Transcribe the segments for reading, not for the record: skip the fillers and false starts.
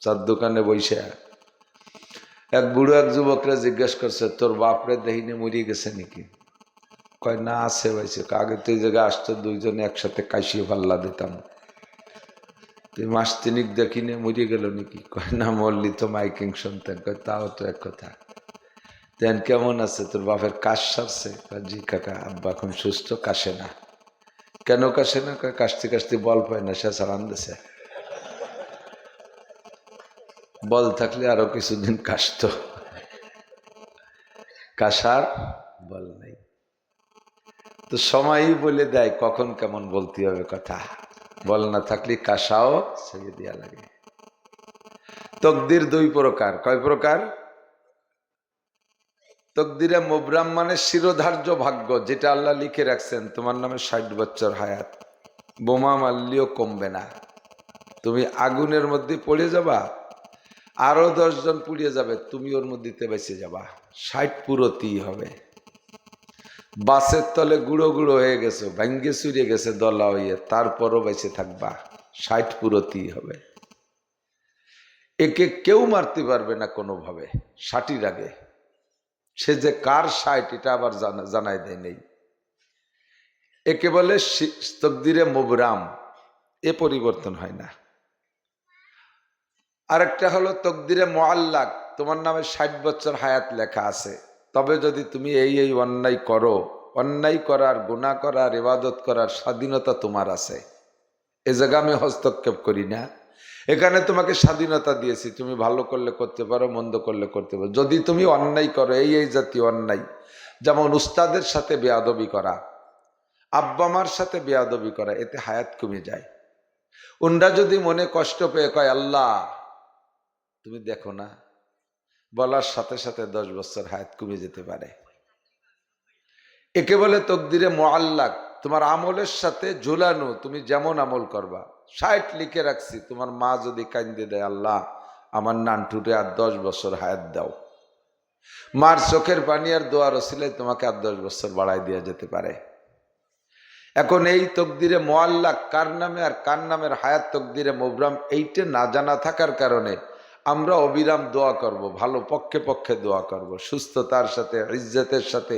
চার দোকানে বইসে এক বুড়ো এক যুবকরা জিজ্ঞেস করছে, তোর বাপরে দেহিনে মরিয়ে গেছে নাকি? কয় না, আছে ভাইছে। আগে তো এই জায়গায় আসতো দুইজনে একসাথে কাশিয়ে পাল্লা দিতাম, তুই মাস তিনিক দেখিনে মরিয়ে গেল নাকি? কয় না, মরলি তো মাইকিং শুনতেন। কয় তাও তো এক কথা। তেন কেমন আছে তোর বাপের? কাশ সারছে? জি কাকা, আব্বা এখন সুস্থ, কাশে না। কেন কাশে না? কাশতে কাশতে বল পায় না, সে চালান দিছে। বল থাকলে আরো কিছুদিন কাশতো, কাশার বল নাই। তো সময়ই বলে দেয় কখন কেমন বলতে হবে কথা। বল না থাকলে কাশাও ছেড়ে দেওয়া লাগে। তকদির দুই প্রকার। কয় প্রকার? তকদিরে মুবরাম মানে শিরোধার্য ভাগ্য, যেটা আল্লাহ লিখে রাখছেন তোমার নামে 60 বছর হায়াত, বোমা মারলেও কমবে না। তুমি আগুনের মধ্যে পড়ে যাবা, আরো 10 জন পুড়িয়ে যাবে, তুমি ওর মধ্যে বেঁচে যাবা। 60 পুরোতেই হবে। বাসের তলে গুঁড়ো গুঁড়ো হয়ে গেছে, ভাঙ্গে চুরিয়ে গেছে দলা হইয়ে, তারপরও বেঁচে থাকবা। 60 পুরোতেই হবে। একে কেউ মারতে পারবে না কোনোভাবে 60-র আগে। সে যে কার 60 এটা আবার জানাই দেয় নেই। একে বলে তকদিরে মুবরাম, এ পরিবর্তন হয় না। আরেকটা হলো তকদিরে মুআল্লাক, তোমার নামে 60 বছর হায়াত লেখা আছে, তবে যদি তুমি এই এই অন্যায় করো, অন্যায় করার, গুনাহ করার, ইবাদত করার স্বাধীনতা তোমার আছে। এ জায়গা আমি হস্তক্ষেপ করি না। এখানে তোমাকে স্বাধীনতা দিয়েছি, তুমি ভালো করলে করতে পারো, মন্দ করলে করতে পারো। যদি তুমি অন্যায় করো, এই এই জাতীয় অন্যায়, যেমন উস্তাদের সাথে বেয়াদবি করা, আব্বা মার সাথে বেয়াদবি করা, এতে হায়াত কমে যায়। উনরা যদি মনে কষ্ট পেয়ে কয় আল্লাহ তুমি দেখো না, বলার সাথে সাথে 10 বছর হায়াত কমে যেতে পারে। একে বলে তকদিরে মুআল্লাক, তোমার আমলের সাথে ঝুলানো, তুমি যেমন আমল করবা। 60 লিখে রাখছি, তোমার মা যদি কান্দে দেয় আল্লাহ আমার নানটুটে আর 10 বছর হায়াত দাও, মার চোখের পানি আর দোয়ার ওসিলায় তোমাকে আর 10 বছর বাড়াই দেওয়া যেতে পারে। এখন এই তকদিরে মুআল্লাক কার নামে আর কার নামের হায়াত তকদিরে মুবরাম, এইটা না জানা থাকার কারণে আমরা অবিরাম দোয়া করব, ভালো পক্ষে পক্ষে দোয়া করব, সুস্থতার সাথে, ইজ্জতের সাথে,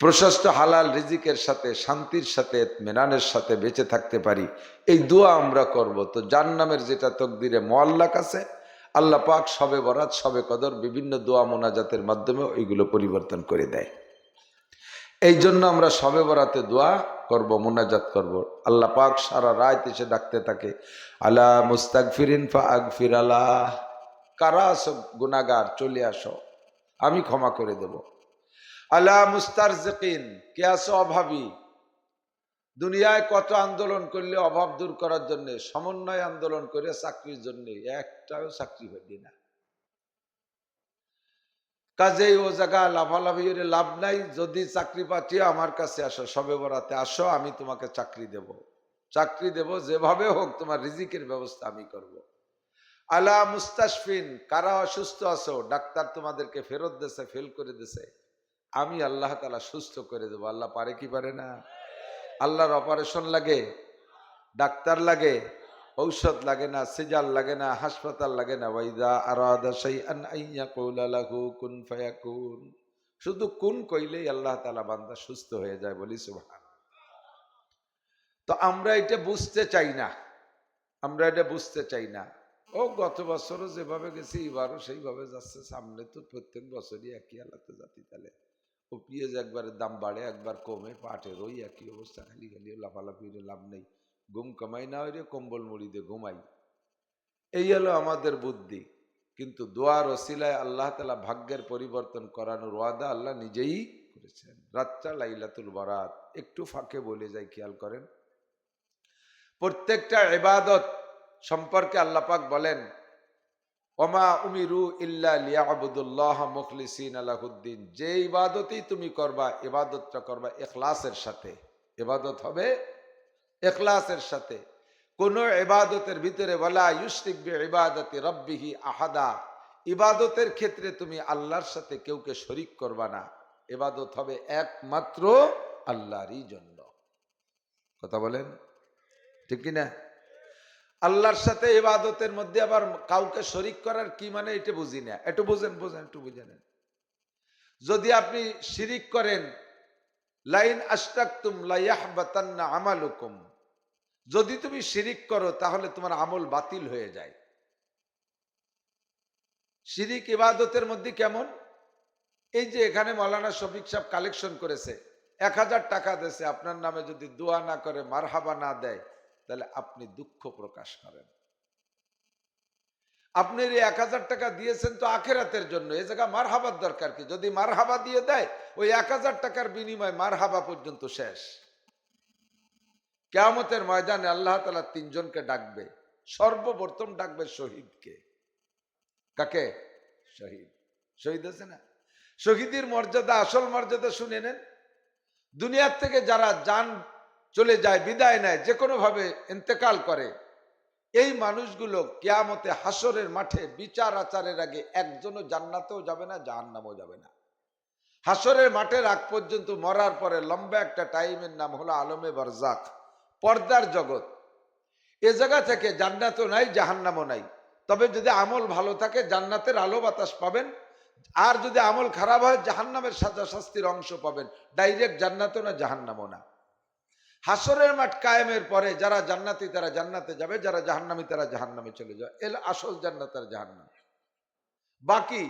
প্রশস্ত হালাল রিজিকের সাথে, শান্তির সাথে, ইতমিনানের সাথে বেঁচে থাকতে পারি, এই দোয়া আমরা করব। তো যার নামের যেটা তকদিরে মুআল্লাক আছে, আল্লাহ পাক শবে বরাত, শবে কদর বিভিন্ন দোয়া মোনাজাতের মাধ্যমে ওইগুলো পরিবর্তন করে দেয়। এই জন্য আমরা শবে বরাতে দোয়া করব, মোনাজাত করব। আল্লাহ পাক সারা রাত এসে ডাকতে থাকে, আলা মুস্তাগফিরিন ফাগফির আলাহ, কারা আছো গুনাহগার চলে আসো, আমি ক্ষমা করে দেব। আলা মুস্তারজিকিন, কে আছো অভাবী, দুনিয়ায় কত আন্দোলন করলে অভাব দূর করার জন্য, সমন্বয় আন্দোলন করে চাকরির জন্য, একটাও চাকরি হয়নি না। কাজেই ও জায়গা লাফালাফি লাভ নাই। যদি চাকরি পাঠিয়ে আমার কাছে আসো, শবে বরাতে আসো, আমি তোমাকে চাকরি দেব, চাকরি দেব, যেভাবে হোক তোমার রিজিকের ব্যবস্থা আমি করব। আলা মুস্তাশফিন, কারা অসুস্থ আছো, ডাক্তার তোমাদেরকে ফেরত দিয়েছে, ফেল করে দিয়েছে, আমি আল্লাহ তাআলা সুস্থ করে দেব। আল্লাহ পারে কি পারে না? আল্লাহর অপারেশন লাগে, ডাক্তার লাগে, ঔষধ লাগে না, সিজার লাগে না, হাসপাতাল লাগে না। ওয়াইদা আরাদা শাইআন আইয়াকুলা লাহু কুন ফায়াকুন, শুধু কুন কইলেই আল্লাহ তাআলা বান্দা সুস্থ হয়ে যায়। বলি সুবহানাল্লাহ। তো আমরা এটা বুঝতে চাই না, আমরা এটা বুঝতে চাই না। ও গত বছরও যেভাবে গেছি এবারও সেইভাবে যাচ্ছে, সামনে তো প্রত্যেক বছরই একই আলাদা জাতি। তাহলে ও পেঁয়াজ একবারের দাম বাড়ে, একবার কমে, পাটের ওই একই অবস্থা, খালি খালি লাফালাফি লাভ নেই। ঘুম কামাই না হইলে কম্বল মুড়ি দিয়ে ঘুমাই, এই হলো আমাদের বুদ্ধি। কিন্তু দোয়ার ওসিলায় আল্লাহ তাআলা ভাগ্যের পরিবর্তন করানোর ওয়াদা আল্লাহ নিজেই করেছেন। রাতটা লাইলাতুল বারাত। একটু ফাঁকে বলে যাই, খেয়াল করেন, প্রত্যেকটা ইবাদত সম্পর্কে আল্লাহ পাক বলেন, ওমা উমিরু ইল্লা লিয়াবুদুল্লাহ মুখলিসিনা লাহুদ্দিন, যে ইবাদতই তুমি করবা, ইবাদতটা করবা ইখলাসের সাথে। ইবাদত হবে ইখলাসের সাথে। কোন ইবাদতের ভিতরে ওয়ালা ইউশরিক বিইবাদাতি রাব্বিহি আহাদা, ইবাদতের ক্ষেত্রে তুমি আল্লাহর সাথে কেউকে শরীক করবা না। ইবাদত হবে একমাত্র আল্লাহরই জন্য। কথা বলেন ঠিক কি না? আল্লাহর সাথে ইবাদতের মধ্যে আবার কাউকে শরিক করার কি মানে এটা বুঝি না, একটু বুঝেন একটু বুঝে নেন। যদি আপনি শিরিক করেন, লাইন আশরাকতুম লায়াহবাতান্না আমালুকুম, যদি তুমি শিরিক করো তাহলে তোমার আমল বাতিল হয়ে যায়। শিরিক ইবাদতের মধ্যে কেমন? এই যে এখানে মৌলানা শফিক সাহেব কালেকশন করেছে, 1000 টাকা দিয়েছে, আপনার নামে যদি দোয়া না করে, মারহাবা না দেয়, তাহলে আপনি দুঃখ প্রকাশ করেন। আপনি এই 1000 টাকা দিয়েছেন তো আখেরাতের জন্য, এই জায়গা মারহাবার দরকার কি? যদি মারহাবা দিয়ে দেয়, ওই 1000 টাকার বিনিময় মারহাবা পর্যন্ত শেষ। কিয়ামতের ময়দানে আল্লাহ তাআলা 3 জনকে ডাকবে। সর্বপ্রথম ডাকবে শহীদকে। কাকে? শহীদ। শহীদ আছে না? শহীদের মর্যাদা, আসল মর্যাদা শুনে নেন। দুনিয়ার থেকে যারা জান চলে যায়, বিদায় নেয়, যে কোনো ভাবে ইন্তেকাল করে, এই মানুষগুলো কিয়ামতে হাসরের মাঠে বিচার আচারের আগে একজনও জান্নাতেও যাবে না, জাহান্নামেও যাবে না। হাসরের মাঠের আগ পর্যন্ত, মরার পরে লম্বা একটা টাইমের নাম হলো আলমে বারজাখ, পর্দার জগৎ। এ জায়গা থেকে জান্নাতও নাই, জাহান্নামও নাই। তবে যদি আমল ভালো থাকে জান্নাতের আলো বাতাস পাবেন, আর যদি আমল খারাপ হয় জাহান্নামের সাজা শাস্তির অংশ পাবেন। ডাইরেক্ট জান্নাতও না, জাহান্নামও না। হাসরের মাঠ কায়েমের পরে যারা জান্নাতি তারা জান্নাতে যাবে, যারা জাহান্নামী তারা জাহান্নামে চলে যাবে। এল আসল জান্নাত আর জাহান্নাম। বাকি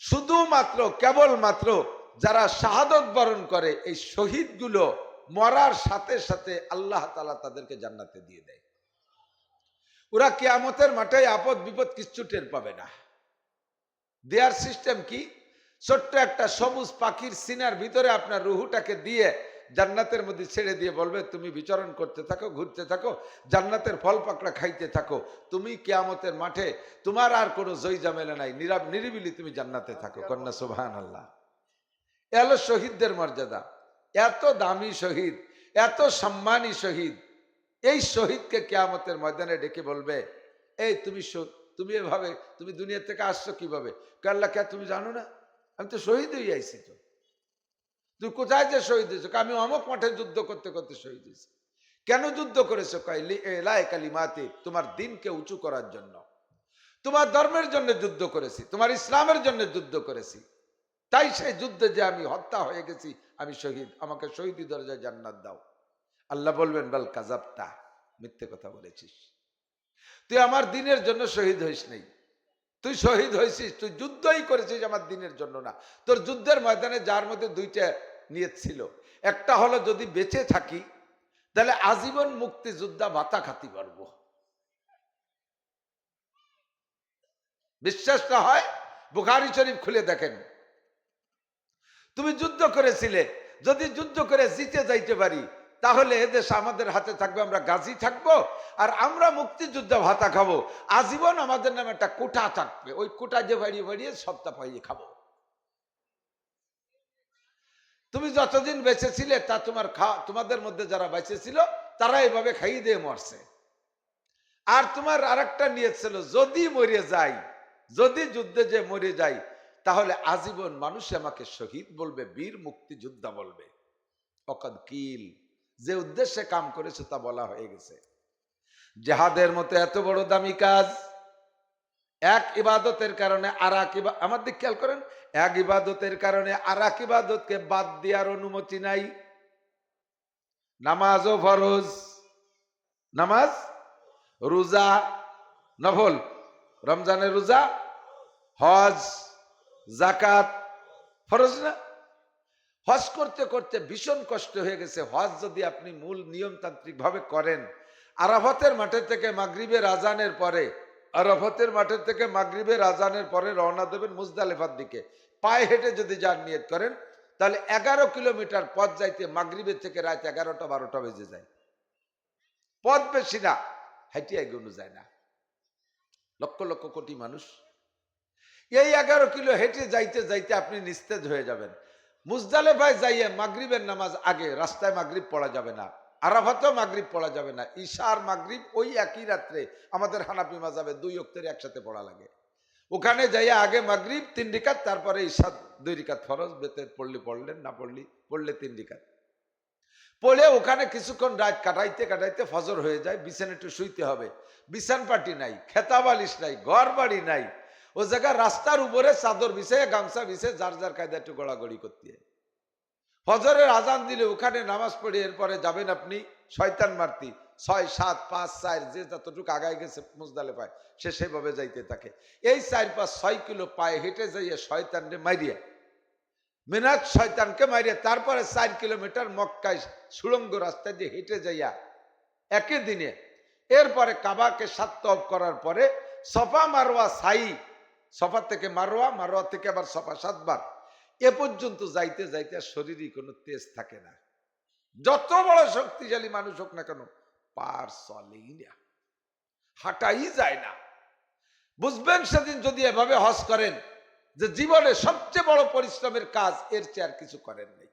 শুধুমাত্র কেবলমাত্র যারা শাহাদত বরণ করে, এই শহীদগুলো মরার সাথে সাথে আল্লাহ তাআলা তাদেরকে জান্নাতে দিয়ে দেয়। ওরা কিয়ামতের মাঠে আপদ বিপদ কিচ্ছু টের পাবে না। দেয়ার সিস্টেম কি? ছোট্ট একটা সবুজ পাখির সিনার ভিতরে আপনার রুহুটাকে দিয়ে জান্নাতের মধ্যে ছেড়ে দিয়ে বলবে, তুমি বিচরণ করতে থাকো, ঘুরতে থাকো, জান্নাতের ফল পাকড়া খাইতে থাকো। তুমি কিয়ামতের মাঠে তোমার আর কোনো জয় ঝামেলা নাই, নিরিবিলি তুমি জান্নাতে থাকো। কন্যা সুবহানাল্লাহ। এলো শহীদদের মর্যাদা। এত দামি শহীদ, এত সম্মানী শহীদ। এই শহীদকে কিয়ামতের ময়দানে ডেকে বলবে, এই তুমি এভাবে, তুমি দুনিয়া থেকে আসছো কিভাবে? আল্লাহ কে তুমি জানো না? আমি তো শহীদ হয়ে আইছি। তো তুই কোথায় যে শহীদ হয়েছো? আমি অমুক মাঠে যুদ্ধ করতে করতে শহীদ হয়েছি। কেন যুদ্ধ করেছো? কালিমাতে, তোমার দিনকে উঁচু করার জন্য, তোমার ধর্মের জন্য যুদ্ধ করেছি, তোমার ইসলামের জন্য যুদ্ধ করেছি। তাই সেই যুদ্ধে যে আমি হত্যা হয়ে গেছি, আমি শহীদ, আমাকে শহীদি দরজায় জান্নাত দাও। আল্লাহ বলবেন, বাল কাযাবতা, মিথ্যে কথা বলেছিস। তুই আমার দিনের জন্য শহীদ হইস নাই। তুই শহীদ হয়েছিস, তুই যুদ্ধই করেছিস আমার দিনের জন্য না। তোর যুদ্ধের ময়দানে যার মধ্যে দুইটা নিয়ত ছিল। একটা হলো, যদি বেঁচে থাকি তাহলে আজীবন মুক্তিযোদ্ধা ভাতা খাতি পারবো। বিশ্বাস না হয় বুখারী শরীফ খুলে দেখেন। তুমি যুদ্ধ করেছিলে, যদি যুদ্ধ করে জিতে যাইতে পারি তাহলে এদেশ আমাদের হাতে থাকবে, আমরা গাজী থাকবো, আর আমরা মুক্তিযুদ্ধ ভাতা খাবো। আজীবন আমাদের নামে একটা কোটা থাকবে, ওই কোটা যে বাড়িয়ে বাড়িয়ে সপ্তাহ পাইয়ে খাবো। তুমি যতদিন বেঁচে ছিলে তা তোমাদের মধ্যে যারা বেঁচে ছিল তারা এইভাবে খাইয়ে দিয়ে মরছে। আর তোমার আরেকটা নিয়ত ছিল, যদি মরে যাই, যদি যুদ্ধে যে মরে যাই, তাহলে আজীবন মানুষ আমাকে শহীদ বলবে, বীর মুক্তিযোদ্ধা বলবে। অকাদ কিল, যে উদ্দেশ্যে কাম করেছে তা বলা হয়ে গেছে। জিহাদের মতো এত বড় দামি কাজ, এক ইবাদতের কারণে আর এক, আমার দিক খেয়াল করেন, এক ইবাদতের কারণে আর এক ইবাদতকে বাদ দেওয়ার অনুমতি নাই। নামাজও ফরজ, নামাজ, রোজা নফল, রমজানের রোজা, হজ, যাকাত ফরজ না? হজ করতে করতে ভীষণ কষ্ট হয়ে গেছে। হজ যদি আপনি মূল নিয়মতান্ত্রিক ভাবে করেন, আরাফাতের মাঠের থেকে মাগরিবের আজানের পরে, আরাফাতের মাঠের থেকে মাগরিবের আজানের পরে রওনা দেবেন মুজদালিফার দিকে। পায়ে হেঁটে যদি যান নিয়ত করেন, তাহলে 11 কিলোমিটার পথ যাইতে মাগরিবের থেকে রাত 11টা-12টা বেজে যায়। পথ বেশি না, হেঁটে এগোনো যায় না। লক্ষ লক্ষ কোটি মানুষ, এই 11 কিলো হেঁটে যাইতে যাইতে আপনি নিস্তেজ হয়ে যাবেন। মুজদালিফায় যাইয়ে মাগরিবের নামাজ আগে, রাস্তায় মাগরিব পড়া যাবে না, আরাফাতেও মাগরিব পড়া যাবে না। ঈশার মাগরিব ওই একই রাত্রে, আমাদের হানাফি মাযহাবে 2 ওয়াক্তের একসাথে পড়া লাগে। ওখানে যাইয়া আগে মাগরিব 3 রাকাত, তারপরে ঈশা 2 রাকাত ফরজ, বেতের পড়লে পড়লেন, না পড়লে 3 রাকাত। পড়ে ওখানে কিছুক্ষণ রাত কাটাইতে কাটাইতে ফজর হয়ে যায়, বিছানে একটু শুইতে হবে, বিছান পাটি নাই, খেতা বালিশ নাই, ঘর বাড়ি নাই, ও জায়গায় রাস্তার উপরে চাদর বিছাইয়া গামছা বিছে যার যার কায়দা একটু গড়াগড়ি করতে হয়। ফজরের আজান দিলে ওখানে নামাজ পড়ে এরপরে যাবেন আপনি শয়তান মারতি, 6, 7, 5, 4 যে যতটুকু আগায় গেছে মুজদালিফায় সে সেভাবে যাইতে থাকে। এই 4, 5, 6 কিলো পায়ে হেঁটে যাইয়া শয়তানরে মারিয়া, মিনাজ শয়তানকে মারিয়া তারপরে 4 কিলোমিটার মক্কায় সুড়ঙ্গ রাস্তা দিয়ে হেঁটে যাইয়া একই দিনে এরপরে কাবাকে 7 তওয়াফ করার পরে সফা মারওয়া সাই, সফা থেকে মারওয়া, মারওয়া থেকে আবার সফা 7 বার, এ পর্যন্ত যাইতে যাইতে শরীরে কোনো তেজ থাকে না। যত বড় শক্তিশালী মানুষ হোক না কেন পার চলেই না, হাঁটাই যায় না। বুঝবেন সেদিন যদি এভাবে হজ করেন যে জীবনে সবচেয়ে বড় পরিশ্রমের কাজ এর চেয়ে আর কিছু করেন নাই।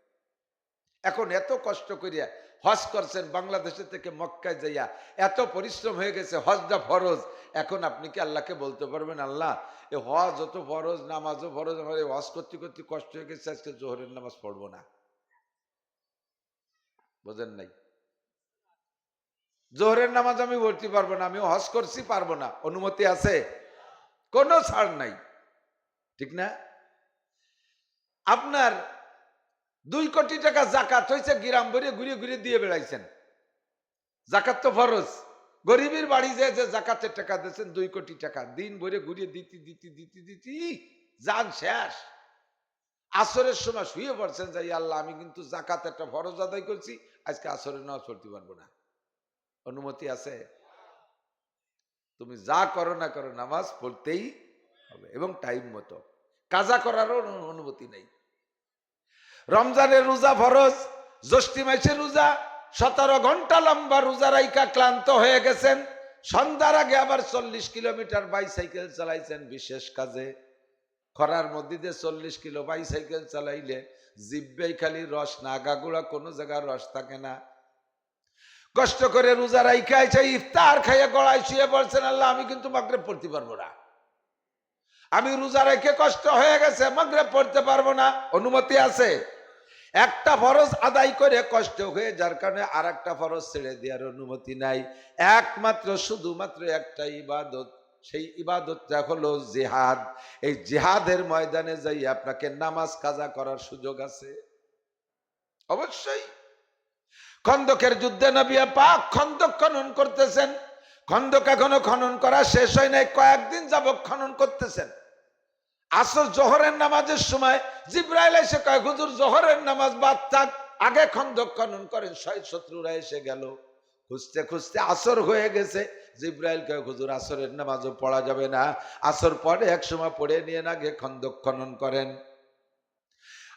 এখন এত কষ্ট করিয়া হজ করছেন বাংলাদেশে থেকে মক্কায় যাইয়া, এত পরিশ্রম হয়ে গেছে, হজটা ফরজ। এখন আপনি কি আল্লাহকে বলতে পারবেন আল্লাহ এ হজ যত ফরজ, নামাজও ফরজ, আমার হজ করতে করতে কষ্ট হয়ে গেছে, আজকে জোহরের নামাজ পড়বো না? বোঝেন নাই? জোহরের নামাজ আমি পড়তে পারবো না, আমি হজ করছি পারবো না, অনুমতি আছে? কোনো ছাড় নাই, ঠিক না? আপনার 2 কোটি টাকা জাকাত হয়েছে, গ্রাম ভরে ঘুরে ঘুরে দিয়ে বেড়াইছেন, জাকাত তো ফরজ। গরিবের বাড়ি যে জাকাতের টাকা দিয়েছেন 2 কোটি টাকা, দিন ভরে ঘুরিয়ে দিতে দিতে দিতে দিতে জান শেষ। আসরের সময় শুয়ে পড়ছেন যাই আল্লাহ আমি কিন্তু জাকাত একটা ফরজ আদায় করছি, আজকে আসরের নামাজ পড়তে পারবো না, অনুমতি আছে? তুমি যা করো না করো নামাজ পড়তেই হবে এবং টাইম মতো, কাজা করারও অনুমতি নেই। রমজানের রোজা ফরজ, জ্যৈষ্ঠী মাসের রোজা 17 ঘন্টা লম্বা রোজা রাইকা ক্লান্ত হয়ে গেছেন, সন্ধ্যার আগে আবার 40 কিলোমিটার বাইসাইকেল চালাইছেন বিশেষ কাজে। খরার মধ্যে দিয়ে 40 কিলো বাইসাইকেল চালাইলে জিব্বেই খালি রস, না আগাগোড়া কোনো জায়গার রস থাকে না। কষ্ট করে রোজা রাইখা আইছে, ইফতার খাইয়ে গড়ায় শুয়ে পড়ছেন আল্লাহ আমি কিন্তু মাগরিব পড়তে পারবো না, আমি রোজা রেখে কষ্ট হয়ে গেছে মাগরিব পড়তে পারবো না, অনুমতি আছে? একটা ফরজ আদায় করে কষ্ট হয়ে যার কারণে আর একটা ফরজ ছেড়ে দেওয়ার অনুমতি নাই। একমাত্র শুধুমাত্র একটা ইবাদত, সেই ইবাদতটা হলো জিহাদ। এই জিহাদের ময়দানে যাই আপনাকে নামাজ কাজা করার সুযোগ আছে অবশ্যই। খন্দকের যুদ্ধে নবী পাক খন্দক খনন করতেছেন, খন্দক এখনো খনন করা শেষ হয় নাই, কয়েকদিন যাবত খনন করতেছেন। আসর জোহরের নামাজের সময় জিব্রাইল এসে কয় হুজুর জোহরের নামাজ বাদ থাক, আগে খন্দক খনন করেন, শত্রুরা এসে গেল। খুঁজতে খুঁজতে আসর হয়ে গেছে, জিব্রাইল কয় হুজুর আসরের নামাজও পড়া যাবে না, আসর পরে এক সময় পড়ে নিয়ে আগে খন্দক খনন করেন।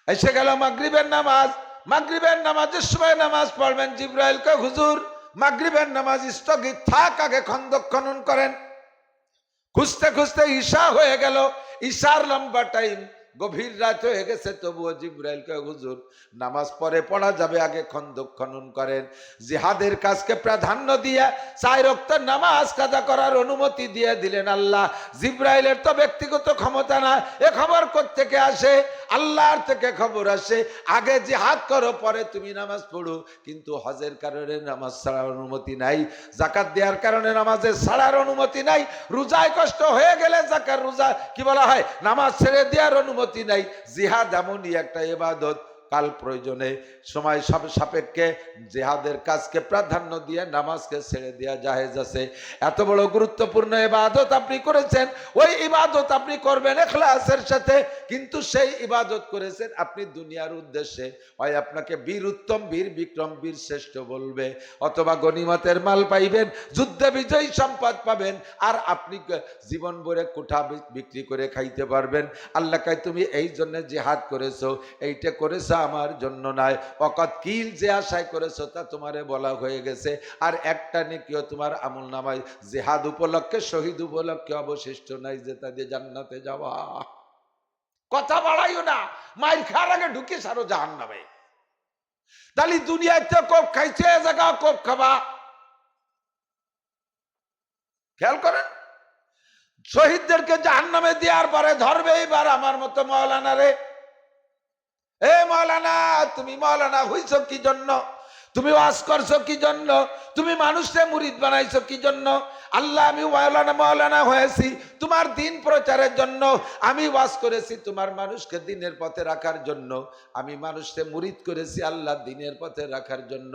এসে গেল মাগরিবের নামাজ, মাগরিবের নামাজের সময় নামাজ পড়বেন, জিব্রাইল কয় হুজুর মাগরিবের নামাজ স্থগিত থাক, আগে খন্দক খনন করেন। খুঁজতে খুঁজতে ঈশা হয়ে গেল, ঈশার লম্বা টাইম, গভীর রাত হয়ে গেছে, তবুও জিব্রাইল কয় হুজুর নামাজ পরে পড়া যাবে, আগে খন্দক খনন করেন। জিহাদের কাজকে প্রাধান্য দিয়ে 4 ওয়াক্ত নামাজ কাজা করার অনুমতি দিয়ে দিলেন আল্লাহ। জিব্রাইলের তো ব্যক্তিগত ক্ষমতা না, এ খবর কোত্থেকে আসে? আল্লাহর থেকে খবর আসে, আগে জিহাদ করো পরে তুমি নামাজ পড়ো। কিন্তু হজের কারণে নামাজ ছাড়ার অনুমতি নাই, জাকাত দেওয়ার কারণে নামাজের ছাড়ার অনুমতি নাই, রোজায় কষ্ট হয়ে গেলে জাকাত রোজা কি বলা হয় নামাজ ছেড়ে দেওয়ার অনুমতি নাই। জিহাদ এমনই একটা ইবাদত, কাল প্রয়োজনে সময় সাপেক্ষে জিহাদের কাজকে প্রাধান্য দিয়ে নামাজকে ছেড়ে দেওয়া জায়েজ আছে। এত বড় গুরুত্বপূর্ণ ইবাদত আপনি করেছেন, ওই ইবাদত আপনি করবেন ইখলাসের সাথে, কিন্তু সেই ইবাদত করেছেন আপনি দুনিয়ার উদ্দেশ্যে, হয় আপনাকে বীর উত্তম, বীর বিক্রম, বীর শ্রেষ্ঠ বলবে, অথবা গনিমতের মাল পাইবেন, যুদ্ধে বিজয়ী সম্পদ পাবেন, আর আপনি জীবন ভরে কোঠা বিক্রি করে খাইতে পারবেন। আল্লাহ কয় তুমি এই জন্য জিহাদ করেছো, এইটা করেছো আমার জন্য নয়, অকত কিল যে আশায় করেছো তা তোমারে বলা হয়ে গেছে, আর একটা নেকিও তোমার আমল নামায় জিহাদ উপলক্ষে, শহীদ উপলক্ষে অবশিষ্ট নাই, যে তা দিয়ে জান্নাতে যাওয়া। কথা বাড়াইও না, মাইর খাওয়ার আগে ঢুকে সারো জাহান্নামে। তাহলে দুনিয়াতে কোপ খাইছে, এ জায়গা কোপ খাবা। খেয়াল করেন, শহীদদেরকে জাহান্নামে দেওয়ার পরে ধরবে এবার আমার মতো মৌলানা রে, এ মৌলানা তুমি মৌলানা হইছ কি জন্য? তুমি ওয়াজ করছো কি জন্য? তুমি মানুষকে মুরিদ বানাইছো কি জন্য? আল্লাহ, আমি মাওলানা হয়েছি তোমার দিন প্রচারের জন্য, আমি ওয়াজ করেছি তোমার মানুষকে দিনের পথে রাখার জন্য, আমি মানুষকে মুরিদ করেছি আল্লাহ দিনের পথে রাখার জন্য।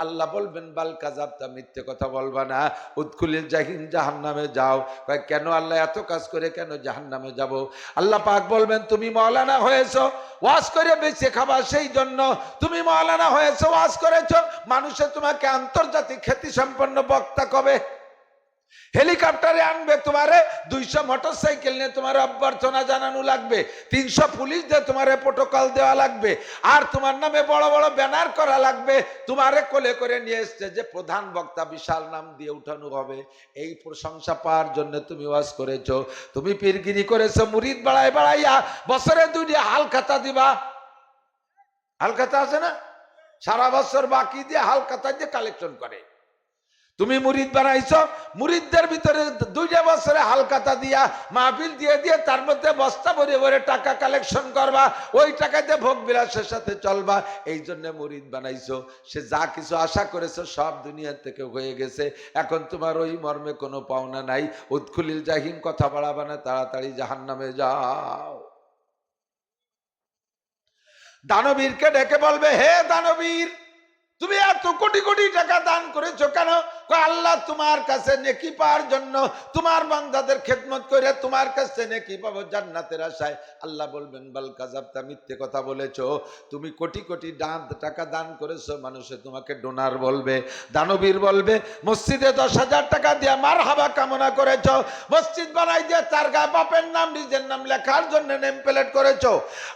আল্লাহ বলবেন বাল কাযাবতা, মিথ্যে কথা বলবা না, উদখুলিল জাহিম, জাহান্নামে যাও। কেন আল্লাহ এত কাজ করে কেন জাহান্নামে যাব? আল্লাহ পাক বলবেন তুমি মাওলানা হয়েছো ওয়াজ করে বেঁচে খাবা, সেই জন্য তুমি মাওলানা হয়েছো, ওয়াজ করেছো, মানুষে তোমাকে আন্তর্জাতিক খ্যাতি সম্পন্ন বক্তা কবে? হেলিকপ্টারে আনবে তোমারে, 200 মোটরসাইকেল নিয়ে তোমার অভ্যর্থনা জানানো লাগবে, 300 পুলিশ দিয়ে তোমারে প্রোটোকল দেওয়া লাগবে, আর তোমার নামে বড় বড় ব্যানার করা লাগবে, তোমারে কোলে করে নিয়ে এসছে যে প্রধান বক্তা, বিশাল নাম দিয়ে উঠানো হবে। এই প্রশংসা পাওয়ার জন্য তুমি ওয়াজ করেছো, তুমি পীরগিরি করেছো, মুরিদ বাড়াইয়া বছরে 2টি হালখাতা দিবা। হালখাতা আছে না, সারা বছর বাকি দিয়ে হালখাতা দিয়ে কালেকশন করে। তুমি মুরিদ বানাইছো, মুরিদদের ভিতরে 2টা বছরে হালখাতা দিয়া মাহফিল দিয়ে দিয়ে তার মধ্যে বস্তা ভরে ভরে টাকা কালেকশন করবা, ওই টাকাতে ভোগ বিলাসের সাথে চলবা। এই জন্য মুরিদ বানাইছো। সে যা কিছু আশা করেছো সব দুনিয়া থেকে হয়ে গেছে, এখন তোমার ওই মর্মে কোনো পাওনা নাই। উদখুলিল জাহিম, কথা বাড়াবা না, তাড়াতাড়ি জাহান্নামে যাও। দানবীরকে ডেকে বলবে, হে দানবীর, তুমি এত কোটি কোটি টাকা দান করেছো কেন? আল্লাহ তোমার কাছে নেকি পাওয়ার জন্য, তোমার বান্দাদের খেদমত করে তোমার কাছে নেকি পাবো জান্নাতের আশায়। আল্লাহ বলবেন বাল কাযাবতা, মিথ্যে কথা বলেছো, তুমি কোটি কোটি টাকা দান করেছো, মানুষে তোমাকে ডোনার বলবে। দানবীর বলবে, মসজিদে 10,000 টাকা দিয়ে মারহাবা কামনা করেছো, মসজিদ বানাই দিয়ে তার গায়ে বাপের নাম নিজের নাম লেখার জন্য নেম প্লেট করেছো,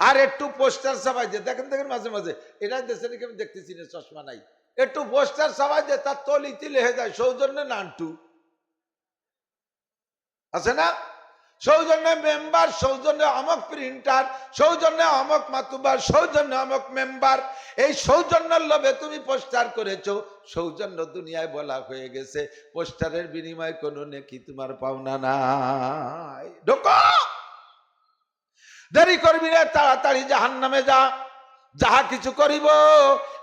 আর একটু পোস্টার ছাপাই দিয়ে, দেখেন দেখেন মাঝে মাঝে এটা দেশে আমি দেখতেছি না, চশমা নাই, একটু পোস্টার ছাপাই দিয়ে তার তলিতে লেখে যায় সৌজন্য নান্টু আছে না, সৌজন্য মেম্বার, সৌজন্য অমক প্রিন্টার, সৌজন্য অমক মাতুবার, সৌজন্য অমক মেম্বার। এই সৌজন্যের লোভে তুমি পোস্টার করেছো, সৌজন্য দুনিয়ায় বলা হয়ে গেছে, পোস্টারের বিনিময়ে কোনো নেকি তোমার পাওনা নাই। ঢোকো, দেরি করবি রে, তাড়াতাড়ি জাহান্নামে যা। যাহা কিছু করিব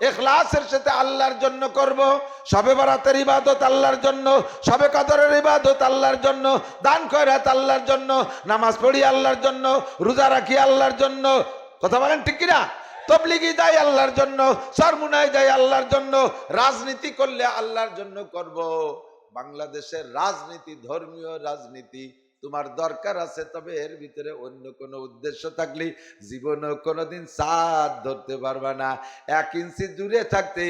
ইখলাসের সাথে আল্লাহর জন্য করব। শবে বরাতের ইবাদত আল্লাহর জন্য, শবে কদরের ইবাদত আল্লাহর জন্য, দান খয়রাত আল্লাহর জন্য, নামাজ পড়ি আল্লাহর জন্য, রোজা রাখি আল্লাহর জন্য। কথা বলেন ঠিক কিনা? তবলিগি দেয় আল্লাহর জন্য, সরমুনাই দেয় আল্লাহর জন্য, রাজনীতি করলে আল্লাহর জন্য করব। বাংলাদেশের রাজনীতি ধর্মীয় রাজনীতি তোমার দরকার আছে, তবে এর ভিতরে অন্য কোনো উদ্দেশ্য থাকলে জীবনেও কোনোদিন চাঁদ ধরতে পারবা না। 1 ইঞ্চি দূরে থাকতে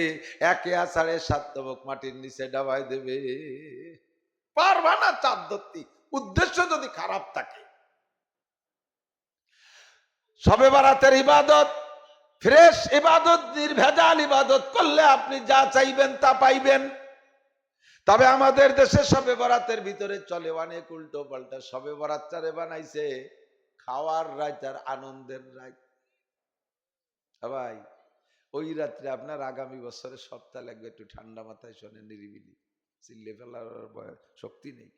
1 আষাঢ়ে 7 তবক মাটির নিচে ডাবাই দেবে, পারবা না চাঁদ ধরতে, উদ্দেশ্য যদি খারাপ থাকে। শবে বরাতের ইবাদত ফ্রেশ ইবাদত, নির্ভেজাল ইবাদত করলে আপনি যা চাইবেন তা পাইবেন। তবে আমাদের দেশে শবে বরাতের ভিতরে চলে অনেক উল্টো পাল্টা। শবে বরাতটারে বানাইছে খাওয়ার রাত আর আনন্দের রাত। ভাই, ওই রাত্রে আপনার আগামী বছরে সপ্তাহ লাগবে, একটু ঠান্ডা মাথায় শোনেন, নিরিবিলি, চিল্লে ফেলার শক্তি নেই।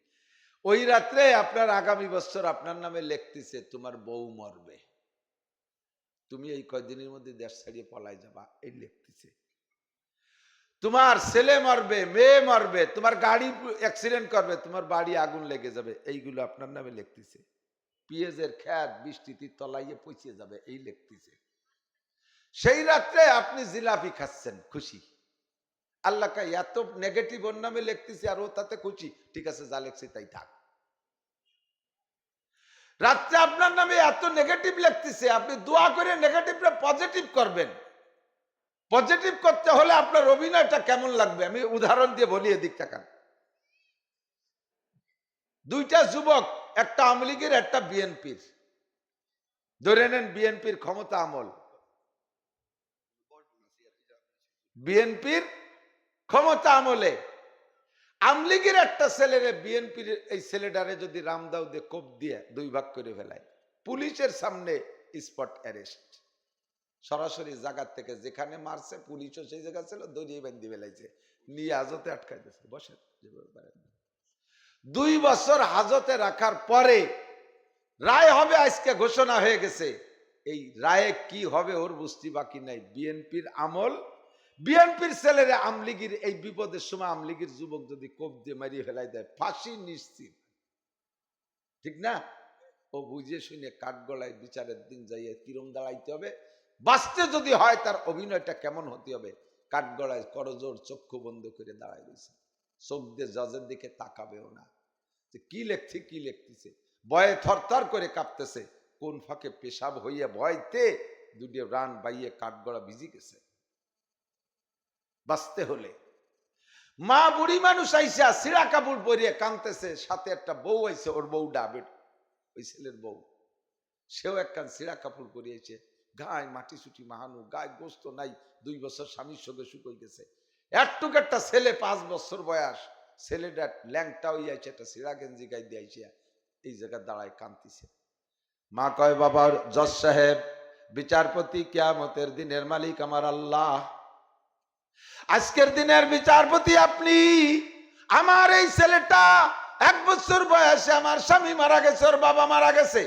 ওই রাত্রে আপনার আগামী বছর আপনার নামে লিখতেছে তোমার বউ মরবে, তুমি এই কয়দিনের মধ্যে দেশ ছাড়িয়ে পলাই যাবা, এই লিখতেছে। তোমার ছেলে মরবে, মেয়ে মরবে, তোমার গাড়ি অ্যাক্সিডেন্ট করবে, তোমার বাড়ি আগুন লেগে যাবে, এইগুলো আপনার নামে লিখতেছে। পেঁয়াজের খ্যাত বৃষ্টিতে তলাইয়ে পচিয়ে যাবে, এই লিখতেছে। সেই রাত্রে আপনি জিলাপি খাচ্ছেন, খুশি। আল্লাহ কা এত নেগেটিভ ওর নামে লিখতেছে আর ও তাতে খুশি, ঠিক আছে যা লিখছে তাই থাক। রাত্রে আপনার নামে এত নেগেটিভ লিখতেছে, আপনি দোয়া করে নেগেটিভটা পজিটিভ করবেন। পজিটিভ করতে হলে আপনার অভিনয়টা কেমন লাগবে আমি উদাহরণ দিয়ে বলি, এদিক তাকান। 2টা যুবক, একটা আওয়ামী লীগের একটা বিএনপির, ধরে নেন বিএনপির ক্ষমতা আমল, বিএনপির ক্ষমতা আমলে আওয়ামী লীগের একটা ছেলেরে বিএনপির এই ছেলেটারে যদি রামদাও দিয়ে কোপ দিয়ে 2 ভাগ করে ফেলায়, পুলিশের সামনে স্পট অ্যারেস্ট, সরাসরি জায়গা থেকে যেখানে মারছে পুলিশও সেই জায়গা ছিল, দড়িয়ে বান্ধি ফেলাইছে, নিয়ে হাজতে আটকাই দিয়েছে, বসে 2 বছর হাজতে রাখার পরে রায় হবে, আজকে ঘোষণা হয়ে গেছে। এই রায়ে কি হবে ওর বুঝতে বাকি নাই। বিএনপির আমল, বিএনপির ছেলেরা আমলিগির এই বিপদের সময় আমলিগির যুবক যদি কোপ দিয়ে মারিয়ে ফেলাই দেয়, ফাঁসি নিশ্চিত, ঠিক না? ও বুঝে শুনে কাঠগড়ায় বিচারের দিন যাইয়ে কিরম দাঁড়াইতে হবে, বাঁচতে যদি হয় তার অভিনয়টা কেমন হতে হবে। কাঠগড়ায় করজোর চক্ষু বন্ধ করে দাঁড়ায় রয়েছে, চোখ দিয়ে জজের দিকে তাকাবেও না, যে কি লেখছে কি লিখতেছে, ভয়ে থরথর করে কাঁপতেছে, কোন ফাঁকে পেশাব হইয়া ভয়তে দুটি রান বাইয়ে কাঠগড়া ভিজি গেছে। বাঁচতে হলে মা বুড়ি মানুষ আইসা সিরা কাপড় পরিয়ে কাঁদতেছে, সাথে একটা বউ আইছে, ওর বউ ডাবেট, ওই ছেলের বউ, সেও একখান সিরা কাপড় পরিয়েছে, গায়ে মাটি চুটি মাহানু, গায়ে গোস্ত নাই, 2 বছর স্বামীর সঙ্গে শুকোই গেছে। একটুক একটা ছেলে 5 বছর বয়স, ছেলেটা ল্যাংটা হইয়াছে, একটা সিরা গেঞ্জি গাই দিয়েছে, এই জায়গায় দাঁড়ায় কাঁদতেছে। মা কয়, বাবা জজ সাহেব, বিচারপতি, কিয়ামতের দিনের মালিক আমার আল্লাহ, আজকের দিনের বিচারপতি আপনি। আমার এই ছেলেটা 1 বছর বয়সে আমার স্বামী মারা গেছে, ওর বাবা মারা গেছে,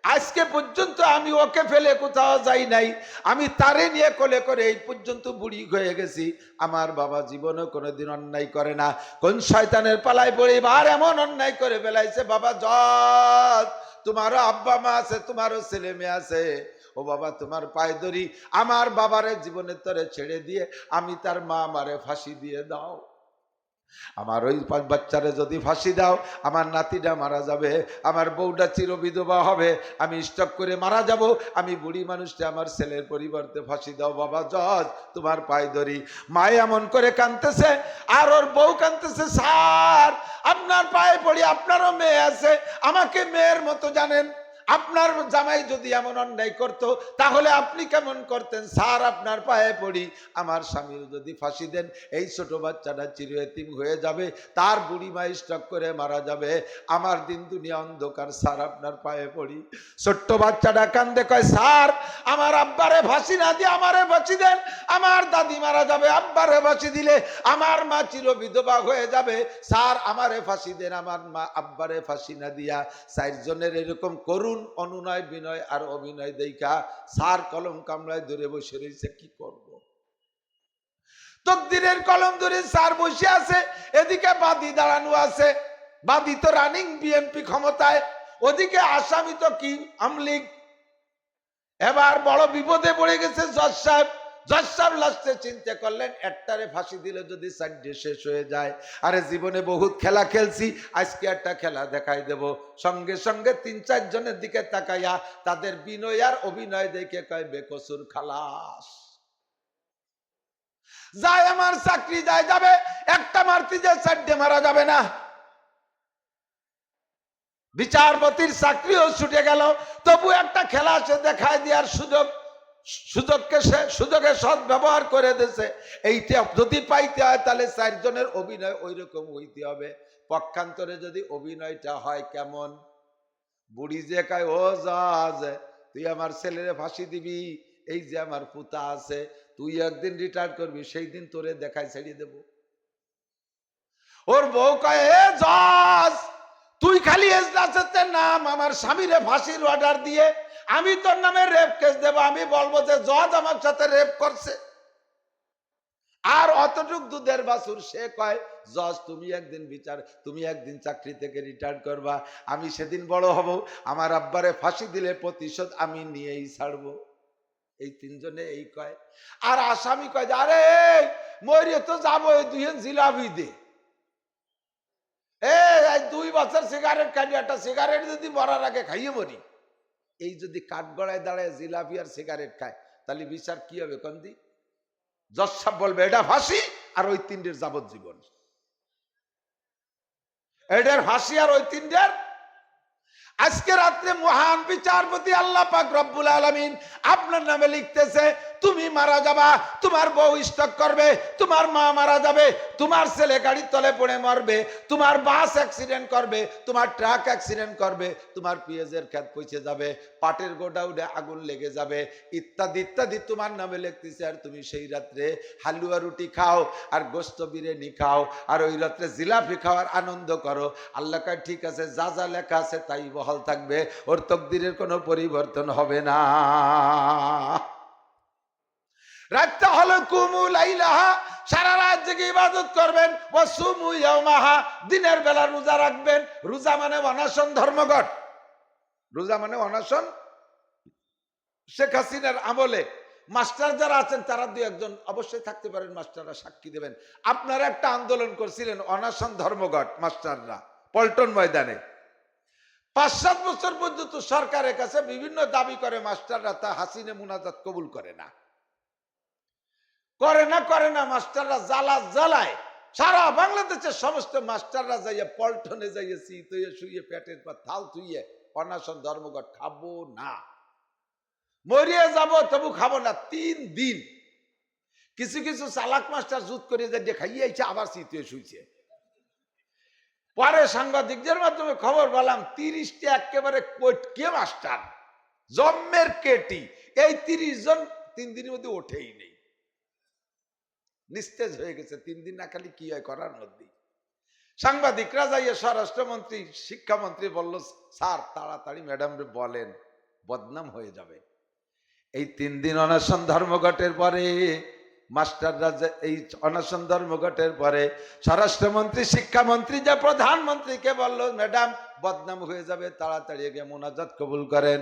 আজকে পর্যন্ত আমি ওকে ফেলে কোথাও যাই নাই, আমি তারে নিয়ে কোলে করে এই পর্যন্ত বুড়ি হয়ে গেছি। আমার বাবা জীবনে কোনোদিন অন্যায় করে না, কোন শয়তানের পালায় পড়ে এবার এমন অন্যায় করে ফেলাইছে। বাবা জজ, তোমারও আব্বা মা আছে, তোমারও ছেলে মেয়ে আছে, ও বাবা তোমার পায়ে ধরি, আমার বাবারে জীবনের তরে ছেড়ে দিয়ে আমি তার মা আমারে ফাঁসি দিয়ে দাও। আমার ওই বাচ্চারে যদি ফাঁসি দাও, আমার নাতিটা মারা যাবে, আমার বউটা চিরবিধবা হবে, আমি স্টক করে মারা যাব, আমি বুড়ি মানুষটা, আমার ছেলের পরিবর্তে ফাঁসি দাও। বাবা জজ, তোমার পায়ে ধরি। মায়ে এমন করে কাঁদতেছে আর ওর বউ কাঁদতেছে, স্যার আপনার পায়ে পড়ি, আপনারও মেয়ে আছে, আমাকে মেয়ের মতো জানেন, আপনার জামাই যদি এমন অন্যায় করতো তাহলে আপনি কেমন করতেন? স্যার আপনার পায়ে পড়ি, আমার স্বামীর যদি ফাঁসি দেন, এই ছোট বাচ্চাটা চিরএতিম হয়ে যাবে, তার বুড়ি মা স্ট্রোক করে মারা যাবে, আমার দিন দুনিয়া অন্ধকার, স্যার আপনার পায়ে পড়ি। ছোট্ট বাচ্চাটা কান্দে, কয় স্যার আমার আব্বারে ফাঁসি না দিয়ে আমারে ফাঁসি দেন, আমার দাদি মারা যাবে, আব্বারে ফাঁসি দিলে আমার মা চিরবিধবা হয়ে যাবে, স্যার আমারে ফাঁসি দেন, আমার মা আব্বারে ফাঁসি না দিয়া। 4 জনের এরকম করুন অনুনয় বিনয় আর অভিনয় দেখা স্যার কলম কামড়ায় ধরে বসে রয়েছে, কি করব? তকদিরের কলম ধরে স্যার বসে আছে, এদিকে বাদী দাঁড়ানো আছে, বাদী তো রানিং বিএনপি ক্ষমতায়, ওদিকে আসামি তো কি আমলিগ। এবার বড় বিপদে পড়ে গেছে জজ সাহেব। জজ সাহেব লাস্টে চিন্তা করলেন, একটারে ফাঁসি দিলে যদি 4 শেষ হয়ে যায়, আরে জীবনে বহুত খেলা খেলছি, আজকে একটা খেলা দেখাই দেব। সঙ্গে সঙ্গে 3-4 জনের দিকে তাকাইয়া তাদের বিনয় আর অভিনয় দেখে কয়, বেকসুর খালাস, যায় আমার চাকরি যায় যাবে, একটা মারতে যে 4 মারা যাবে না। বিচারপতির চাকরিও ছুটে গেল, তবু একটা খেলা সে দেখায় দেওয়ার সুযোগে সৎ ব্যবহার করে দিয়েছে। এইটা যদি পাইতে হয় তাহলে 4 জনের অভিনয় ওই রকম হইতে হবে। পক্ষান্তরে যদি অভিনয়টা হয় কেমন, বুড়ি যে কয়, ও জাজ তুই আমার ছেলেরে ফাঁসি দিবি, এই যে আমার পুতা আছে, তুই একদিন রিটায়ার করবি, সেই দিন তোরে দেখায় ছেড়ে দেব। ওর বউ কয়, হে জাজ তুই খালি এজলাসের নাম আমার স্বামীরে ফাঁসির অর্ডার দিয়ে আমি তোর নামে রেপ কেস দেব, আমি বলবো যে জজ আমার সাথে রেপ করছে। আর অতটুক দুধের বাছুর সে কয়, জজ তুমি একদিন চাকরি থেকে রিটায়ার করবা, আমি সেদিন বড় হব, আমার আব্বারে ফাঁসি দিলে প্রতিশোধ আমি নিয়েই ছাড়বো। এই 3 জনে এই কয়। আর আসামি কয়, আরে মরিয়ে তো যাবো, 2 জিলাপি দে, 2 বছর সিগারেট খাই, একটা সিগারেট যদি মরার আগে খাইয়ে মরি। এই যদি কাঠগড়ায় দাঁড়ায় জিলাপি আর সিগারেট খায়, তাহলে বিচার কি হবে? কন্দি জজ সাহেব বলবে এটা ফাঁসি, আর ওই 3 যাবজ্জীবন। এটার ফাঁসি আর ওই 3। আজকে রাত্রে মহান বিচারপতি আল্লাহ পাক রব্বুল আলামিন আপনার নামে লিখতেছে, তুমি মারা যাবা, তোমার বউ স্ট্রোক করবে, তোমার মা মারা যাবে, তোমার ছেলে গাড়ির তলে পড়ে মরবে, তোমার বাস অ্যাক্সিডেন্ট করবে, তোমার ট্রাক অ্যাক্সিডেন্ট করবে, তোমার পেঁয়াজের ক্ষেত পচে যাবে, পাটের গোডাউনে আগুন লেগে যাবে, ইত্যাদি ইত্যাদি তোমার নামে লিখতেছে। আর তুমি সেই রাত্রে হালুয়া রুটি খাও আর গোস্ত বিরিয়ানি খাও, আর ওই রাত্রে জিলাপি খাওয়ার আনন্দ করো। আল্লাহ কয়, ঠিক আছে, যা যা লেখা আছে তাই বহাল থাকবে, ওর তকদিরের কোনো পরিবর্তন হবে না। রাতটা হলো কুমু লাইলাহা, সারা রাত জেগে ইবাদত করবেন। ওয়াসুমু ইয়াওমাহা, দিনের বেলা রোজা রাখবেন। রোজা মানে অনশন ধর্মঘট, রোজা মানে অনশন। শেখ হাসিনার আমলে মাস্টার যারা আছেন তারা দুই একজন অবশ্যই থাকতে পারেন, মাস্টাররা সাক্ষী দেবেন। আপনারা একটা আন্দোলন করছিলেন অনশন ধর্মঘট, মাস্টাররা পল্টন ময়দানে ৫-৭ বছর পর্যন্ত সরকারের কাছে বিভিন্ন দাবি করে মাস্টাররা, তা হাসিনা মুনাজাত কবুল করে না, করে না। মাস্টাররা জ্বালায় সারা বাংলাদেশের সমস্ত মাস্টাররা যাইয়া পল্টনে যাইয়া শীত হইয়া শুয়ে পেটের পর থাল থুইয়ে অনশন ধর্মঘট, খাবো না, মরিয়ে যাব তবু খাবো না। ৩ দিন কিছু কিছু চালাক মাস্টার জুত করে যে খাইয়ে আইছে, আবার শীত হয়ে শুইছে। পরে সাংবাদিকদের মাধ্যমে খবর পেলাম ৩০টা একেবারে কে মাস্টার, জন্মের কেটি, এই ৩০ জন ৩ দিনের মধ্যে ওঠেই নেই, নিস্তেজ হয়ে গেছে। ৩ দিন না খালি কি হয় করার মধ্যে। সাংবাদিকরা যাইয়া স্বরাষ্ট্রমন্ত্রী, শিক্ষামন্ত্রী বলল, স্যার তাড়াতাড়ি ম্যাডামরে বলেন, বদনাম হয়ে যাবে। এই ৩ দিন অনশন ধর্মঘটের পরে মাস্টাররা, এই অনশন ধর্মঘটের পরে স্বরাষ্ট্রমন্ত্রী, শিক্ষামন্ত্রী যে প্রধানমন্ত্রীকে বলল, ম্যাডাম বদনাম হয়ে যাবে, তাড়াতাড়ি গিয়ে মোনাজাত কবুল করেন।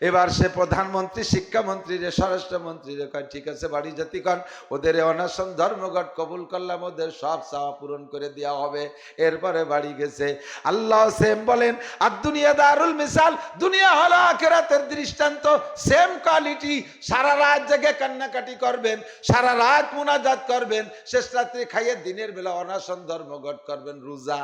এবার সে প্রধানমন্ত্রী, শিক্ষামন্ত্রী রে, স্বরাষ্ট্রমন্ত্রী রে কয়, ঠিক আছে বাড়ি জাতিগণ, ওদের অনশন ধর্মঘট কবুল করলাম, ওদের সব চাওয়া পূরণ করে দেওয়া হবে। এরপরে বাড়ি গেছে। আল্লাহ সেম বলেন, আর দুনিয়া দারুল মিসাল, দুনিয়া হলো আখিরাতের দৃষ্টান্ত, সেম কোয়ালিটি। সারা রাত জেগে কান্নাকাটি করবেন, সারা রাত মুনাজাত করবেন, শেষ রাত্রে খাইয়ে দিনের বেলা অনশন ধর্মঘট করবেন, রোজা।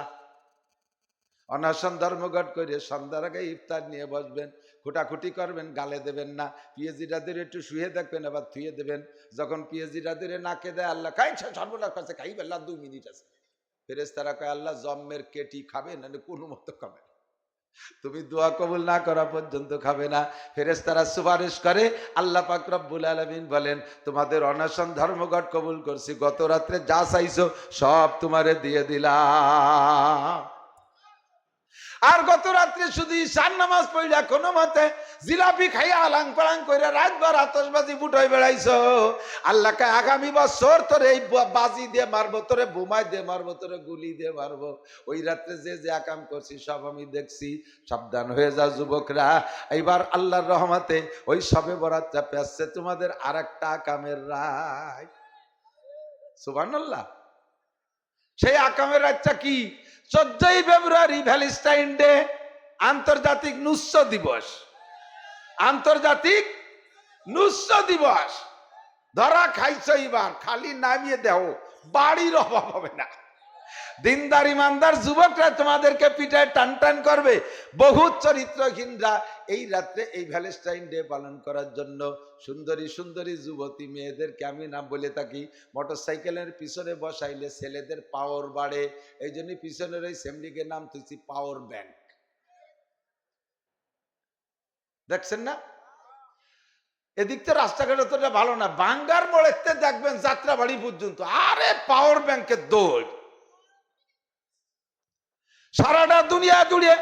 অনশন ধর্মঘট করে সন্ধ্যার আগে ইফতার নিয়ে বসবেন, খুঁটাখুটি করবেন, গালে দেবেন না। পিএজিরাদের একটু শুয়ে দেখবেন, আবার থুয়ে দেবেন। যখন পিএজিরাদের নাকে দেয়, আল্লাহ খাইছে, সর্বনাশ করছে, খাই বেলা 2 মিনিট আছে। ফেরেশতারা কয়, আল্লাহ জম্মের কেটি খাবে না, কোনো মতো খাবে না, তুমি দোয়া কবুল না করা পর্যন্ত খাবে না। ফেরেশতারা সুপারিশ করে, আল্লাহ পাক রব্বুল আলামিন বলেন, তোমাদের অনশন ধর্মঘট কবুল করছি, গত রাত্রে যা চাইছো সব তোমারে দিয়ে দিলাম। আর গত রাত্রে শুধু ঈশান নামাজ পড়িয়া কোনো মতে জিলাপি খাইয়া আলাং পালাং করে রাতভর আতশবাজি ফুটাই বেড়াইছো। আল্লাহকে আগামী বছর তোরে এই বাজি দিয়ে মারবো, তোরে বোমাই দিয়ে মারবো, তোরে গুলি দিয়ে মারবো। ওই রাত্রে যে যে আকাম করছি সব আমি দেখছি। সাবধান হয়ে যাও যুবকরা, এইবার আল্লাহর রহমতে ওই সবে বরাত চাপে আসছে, তোমাদের আর একটা আকামের রাত। সুবহানাল্লাহ। সেই আকামের রাতটা কি? 14ই ফেব্রুয়ারি ভ্যালেন্টাইন ডে, আন্তর্জাতিক নুস্য দিবস। আন্তর্জাতিক নুস্য দিবস। ধরা খাইছ, এবার খালি নামিয়ে দেও, বাড়ির অভাব হবে না। দিনদার ইমানদার যুবকরা তোমাদেরকে পিঠায় টান টান করবে। বহু চরিত্রহীনরা এই রাত্রে এই ভ্যালেন্টাইন ডে পালন করার জন্য সুন্দরী সুন্দরী যুবতী মেয়েদেরকে আমি নাম বলে থাকি, মোটরসাইকেলের পিছনে বসাইলে ছেলেদের পাওয়ার বাড়ে। এই জন্য পিছনের ওই সেমলিকে নাম তুইছি পাওয়ার ব্যাংক। দেখছেন না? এদিক তো রাস্তাঘাট অতটা ভালো না, বাঙ্গার মোড়েতে দেখবেন যাত্রাবাড়ি পর্যন্ত, আরে পাওয়ার ব্যাংকের দৌড়। সারাটা দুনিয়া জুড়ে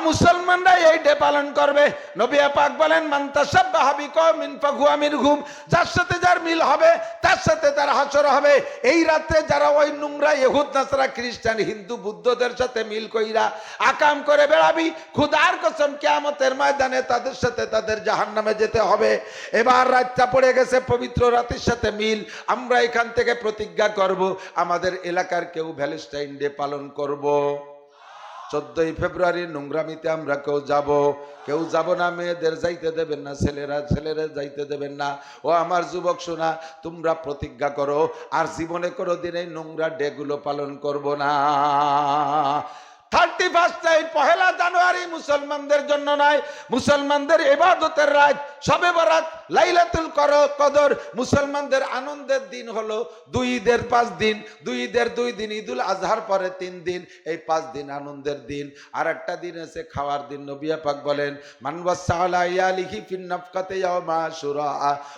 মুসলমানরা এই ডে পালন করবে। নবী পাক বলেন, মান তাশাব্বাহা বিকওমিন ফাহুয়া মিনহুম, যার সাথে যার মিল হবে তার সাথে তার হাসর হবে। এই রাতে যারা ওই নোংরা ইহুদ নাসারা খ্রিস্টান হিন্দু বুদ্ধদের সাথে মিল কইরা আকাম করে বেড়াবি, খুদার কসম কিয়ামতের ময়দানে তাদের সাথে তাদের জাহান্নামে যেতে হবে। এবার রাতটা পড়ে গেছে, পবিত্র রাতের সাথে মিল। আমরা এখান থেকে প্রতিজ্ঞা করব, আমাদের এলাকার কেউ ভ্যালেন্টাইন ডে পালন করব। 14ই ফেব্রুয়ারি নোংরামিতে আমরা কেউ যাব না। মেয়েদের যাইতে দেবেন না, ছেলেরা যাইতে দেবেন না। ও আমার যুবক শোনা, তোমরা প্রতিজ্ঞা করো, আর জীবনে কোনো দিন এই নোংরা ডে গুলো পালন করব না। 31 পহেলা জানুয়ারি মুসলমানদের জন্য নয়, মুসলমানদের ইবাদতের রাত, শবে বরাত, লাইলাতুল কদর। মুসলমানদের আনন্দের দিন হলো 2 ঈদের 5 দিন, 2 ঈদের 2 দিন, ঈদুল আজহার পরে 3 দিন, এই 5 দিন আনন্দের দিন। আর একটা দিন আছে খাওয়ার দিন। নবী পাক বলেন, মান ওয়াসালা ইয়ালিহি ফিন নাফকাতি ইয়াউমা আশুরা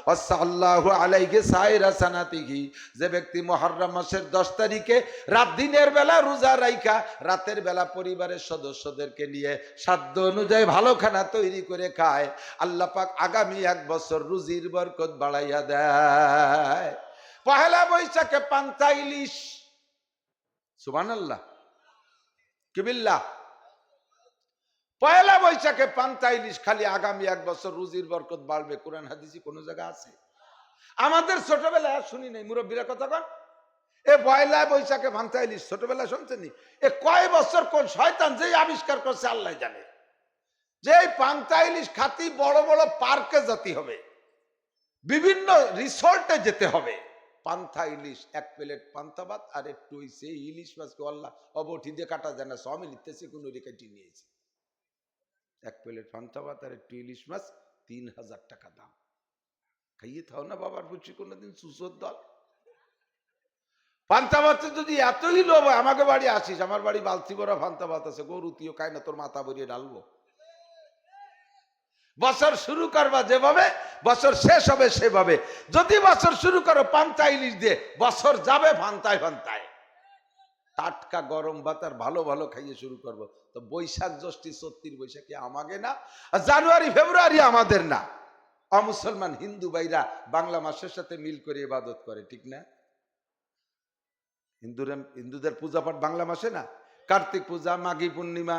ওয়াসাল্লাহু আলাইহি সাইরা সানাতিহি, যে ব্যক্তি মুহররম মাসের 10 তারিখে রাত দিনের বেলা রোজা রাইখা রাতের বেলা বেলা পরিবারের সদস্যদেরকে নিয়ে সাধ্য অনুযায়ী ভালো খানা তৈরি করে খায়, আল্লাহ পাক আগামী 1 বছর রুজির বরকত বাড়াইয়া দেয়। পহেলা বৈশাখে পান্তা ইলিশ, সুবহানাল্লাহ, কিবিল্লাহ। পয়লা বৈশাখে পান্তা ইলিশ খালি আগামী 1 বছর রুজির বরকত বাড়বে, কোরআন হাদিসে কোন জায়গা আছে? আমাদের ছোটবেলায় শুনি নাই, মুরব্বীরা কথা কন, এ পয়লা বৈশাখে পান্তা ইলিশ ছোটবেলায় শুনছেন? এ কয় বছর কোন শয়তান যে আবিষ্কার করছে আল্লাহ জানে, যে এই পান্তা ইলিশ খাতি বড় বড় পার্কে যেতে হবে, বিভিন্ন রিসোর্টে যেতে হবে। পান্তা ইলিশ, 1 প্লেট পান্তা ভাত আর একটু সেই ইলিশ মাছকে আল্লাহ অবঠি দিয়ে কাটা যায় না, সবই লিখতেছে কোন রেখাটি নিয়েছে। 1 প্লেট পান্তা ভাত আর একটু ইলিশ মাছ 3000 টাকা দাম। খাইয়ে থাও না বাবার বুঝছি কোনদিন সুসর দল। পান্তা ভাত যদি এতই লোভ হয়, আমাকে বাড়ি আসিস, আমার বাড়ি বালতি ভরা পান্তা ভাত আছে, গরু তুইও খাই না, তোর মাথা ভরিয়ে ঢালবো। বছর শুরু করবা যেভাবে, বছর শেষ হবে সেভাবে। যদি বছর শুরু করো পান্তা ইলিশ দিয়ে, বছর যাবে ভান্তায় ভান্তায়। টাটকা গরম ভাত আর ভালো ভালো খাইয়ে শুরু করবো। তো বৈশাখ জ্যৈষ্ঠী 34 বৈশাখী আমাকে না, আর জানুয়ারি ফেব্রুয়ারি আমাদের না। অমুসলমান হিন্দু ভাইরা বাংলা মাসের সাথে মিল করে ইবাদত করে, ঠিক না? হিন্দুদের পূজা পাঠ বাংলা মাসে না, কার্তিক পূজা, মাঘী পূর্ণিমা,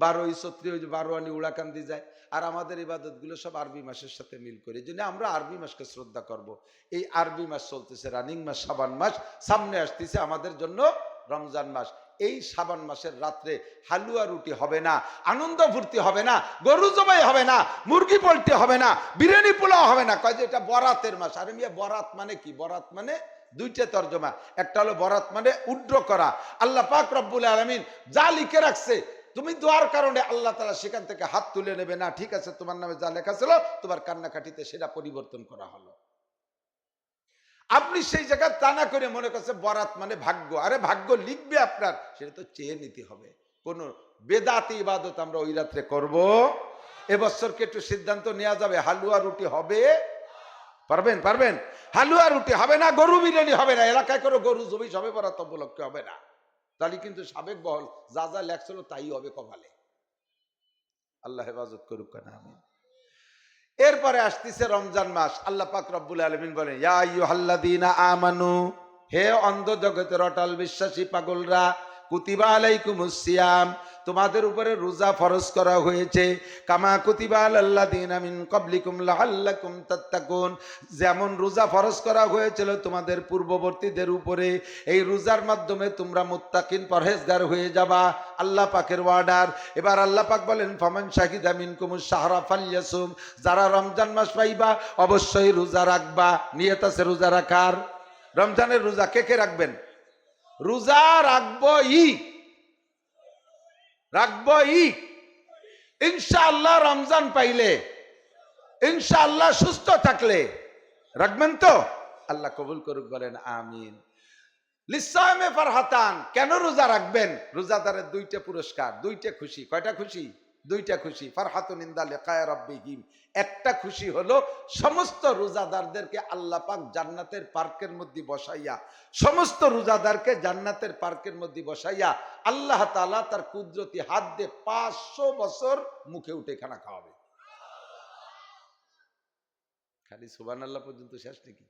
12ই চৈত্রী, 12 উড়াকান্দি যায়। আর আমাদের ইবাদত গুলো সব আরবি মাসের সাথে মিল করে, এই জন্য আমরা আরবি মাসকে শ্রদ্ধা করব। এই আরবি মাস চলতেছে, রানিং মাস শাবান মাস, সামনে আসতেছে আমাদের জন্য রমজান মাস। এই শাবান মাসের রাত্রে হালুয়া রুটি হবে না, আনন্দ ফুর্তি হবে না, গরু জবাই হবে না, মুরগি পোল্ট্রি হবে না, বিরিয়ানি পোলাও হবে না। কয় যে এটা বরাতের মাস। আরে মিয়া, বরাত মানে কি? বরাত মানে দুইটা তর্জমা। একটা হলো বরাত মানে উড্র করা। আল্লাহ পাক রব্বুল আলামিন যা লিখে রাখছে, তুমি দোয়ার কারণে আল্লাহ তাআলা সেখান থেকে হাত তুলে নেবে না। ঠিক আছে, তোমার নামে যা লেখা ছিল, তোমার কান্নাকাটিতে সেটা পরিবর্তন করা হলো। আপনি সেই জায়গায় তা না করে মনে করছে বরাত মানে ভাগ্য। আরে ভাগ্য লিখবে আপনার, সেটা তো চেয়ে নিতে হবে। কোন বেদাতি ইবাদত আমরা ওই রাত্রে করব? এবছরকে একটু সিদ্ধান্ত নেওয়া যাবে, হালুয়া রুটি হবে? পারবেন? পারবেন? হালুয়া রুটি হবে না, গরু বিরিয়ানি হবে না, এলাকায় করে গরু জমি সবে বরাত উপলক্ষে হবে না। তাহলে কিন্তু সাবেক বহল যা যা লেখছিল তাই হবে কপালে। আল্লাহ হেফাজত করুক না। আমি এরপরে আসতেছে রমজান মাস। আল্লাহ পাক রব্বুল আলামিন বলেন, ইয়া আইয়ুহাল্লাযীনা আমানু, হে অন্ধ জগতের অটল বিশ্বাসী পাগলরা, কুতিবা আলাইকুমুস সিয়াম, তোমাদের উপরে রোজা ফরজ করা হয়েছে, কামা কুতিবা আলাল্লাযীনা মিন ক্বাবলিকুম লাআল্লাকুম তাত্তাকুন, যেমন রোজা ফরজ করা হয়েছিল তোমাদের পূর্ববর্তীদের উপরে, এই রোজার মাধ্যমে তোমরা মুত্তাকিন পরহেজগার হয়ে যাবা। আল্লাহ পাকের ওয়ার্ডার। এবার আল্লাহ পাক বলেন, ফামান শাহিদা মিনকুমুশ শাহরা ফালইয়াসুম, যারা রমজান মাস পাইবা অবশ্যই রোজা রাখবা। নিয়ত আছে রোজা রাখার। রমজানের রোজা কে কে রাখবেন? রোজা রাখবো ইনশাআল্লাহ। রমজান পাইলে, ইনশাআল্লাহ সুস্থ থাকলে রাখবেন তো? আল্লাহ কবুল করুক, বলেন আমিন। লিসামে ফারহাতান, কেন রোজা রাখবেন? রোজাদারের 2টা পুরস্কার, 2টা খুশি। কয়টা খুশি? 2টা খুশি। ফারহাতুন ইনদা লিকায়ে রাব্বিহিম, একটা খুশি হলো সমস্ত রোজাদারদেরকে আল্লাহ পাক জান্নাতের পার্কের মধ্যে বসাইয়া, সমস্ত রোজাদারকে জান্নাতের পার্কের মধ্যে বসাইয়া আল্লাহ তাআলা তার কুদরতি হাত দিয়ে 500 বছর মুখে উঠে খানা খাওয়াবে। খালি সুবহানাল্লাহ পর্যন্ত শেষ নাকি?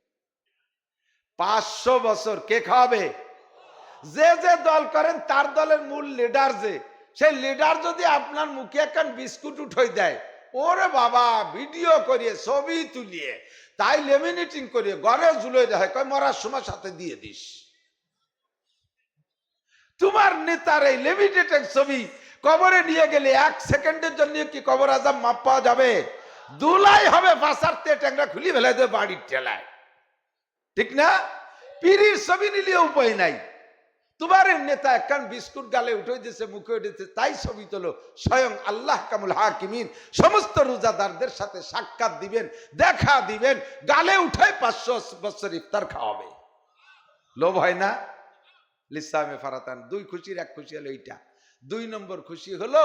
500 বছর কে খাওয়াবে? যে যে দল করেন তার দলের মূল লিডার, যে সেই লিডার যদি আপনার মুখে একখান বিস্কুট উঠাই দেয়, ওরে বাবা, ভিডিও করিয়ে ছবি তুলিয়ে তাই লেমিনেটিং করিয়ে ঘরে ঝুলে দেয়, কয় মরার সময় সাথে দিয়ে দিস। তোমার নেতার এই লেমিনেটেড ছবি কবরে নিয়ে গেলে 1 সেকেন্ডের জন্য কি কবর আযাব মাপ পাওয়া যাবে? দুলাই হবে, বাসারতে ট্যাংরা খুলি ফেলে দেবে বাড়ির ঠেলায়, ঠিক না? পীরির ছবি নিলে উপায় নাই। তোমার নেতা একখান বিস্কুট গালে উঠে দিয়েছে, মুখে উঠেছে, তাই ছবি তোলো। স্বয়ং আল্লাহ কামুল হাকিমিন সমস্ত রোজাদারদের সাথে সাক্ষাৎ দিবেন, দেখা দিবেন, গালে উঠায় 500 বছর ইফতার খাওয়াবে। লোভ হয় না? লিসামে ফারাতান, 2 খুশির 1 খুশি হলো এইটা। 2 নম্বর খুশি হলো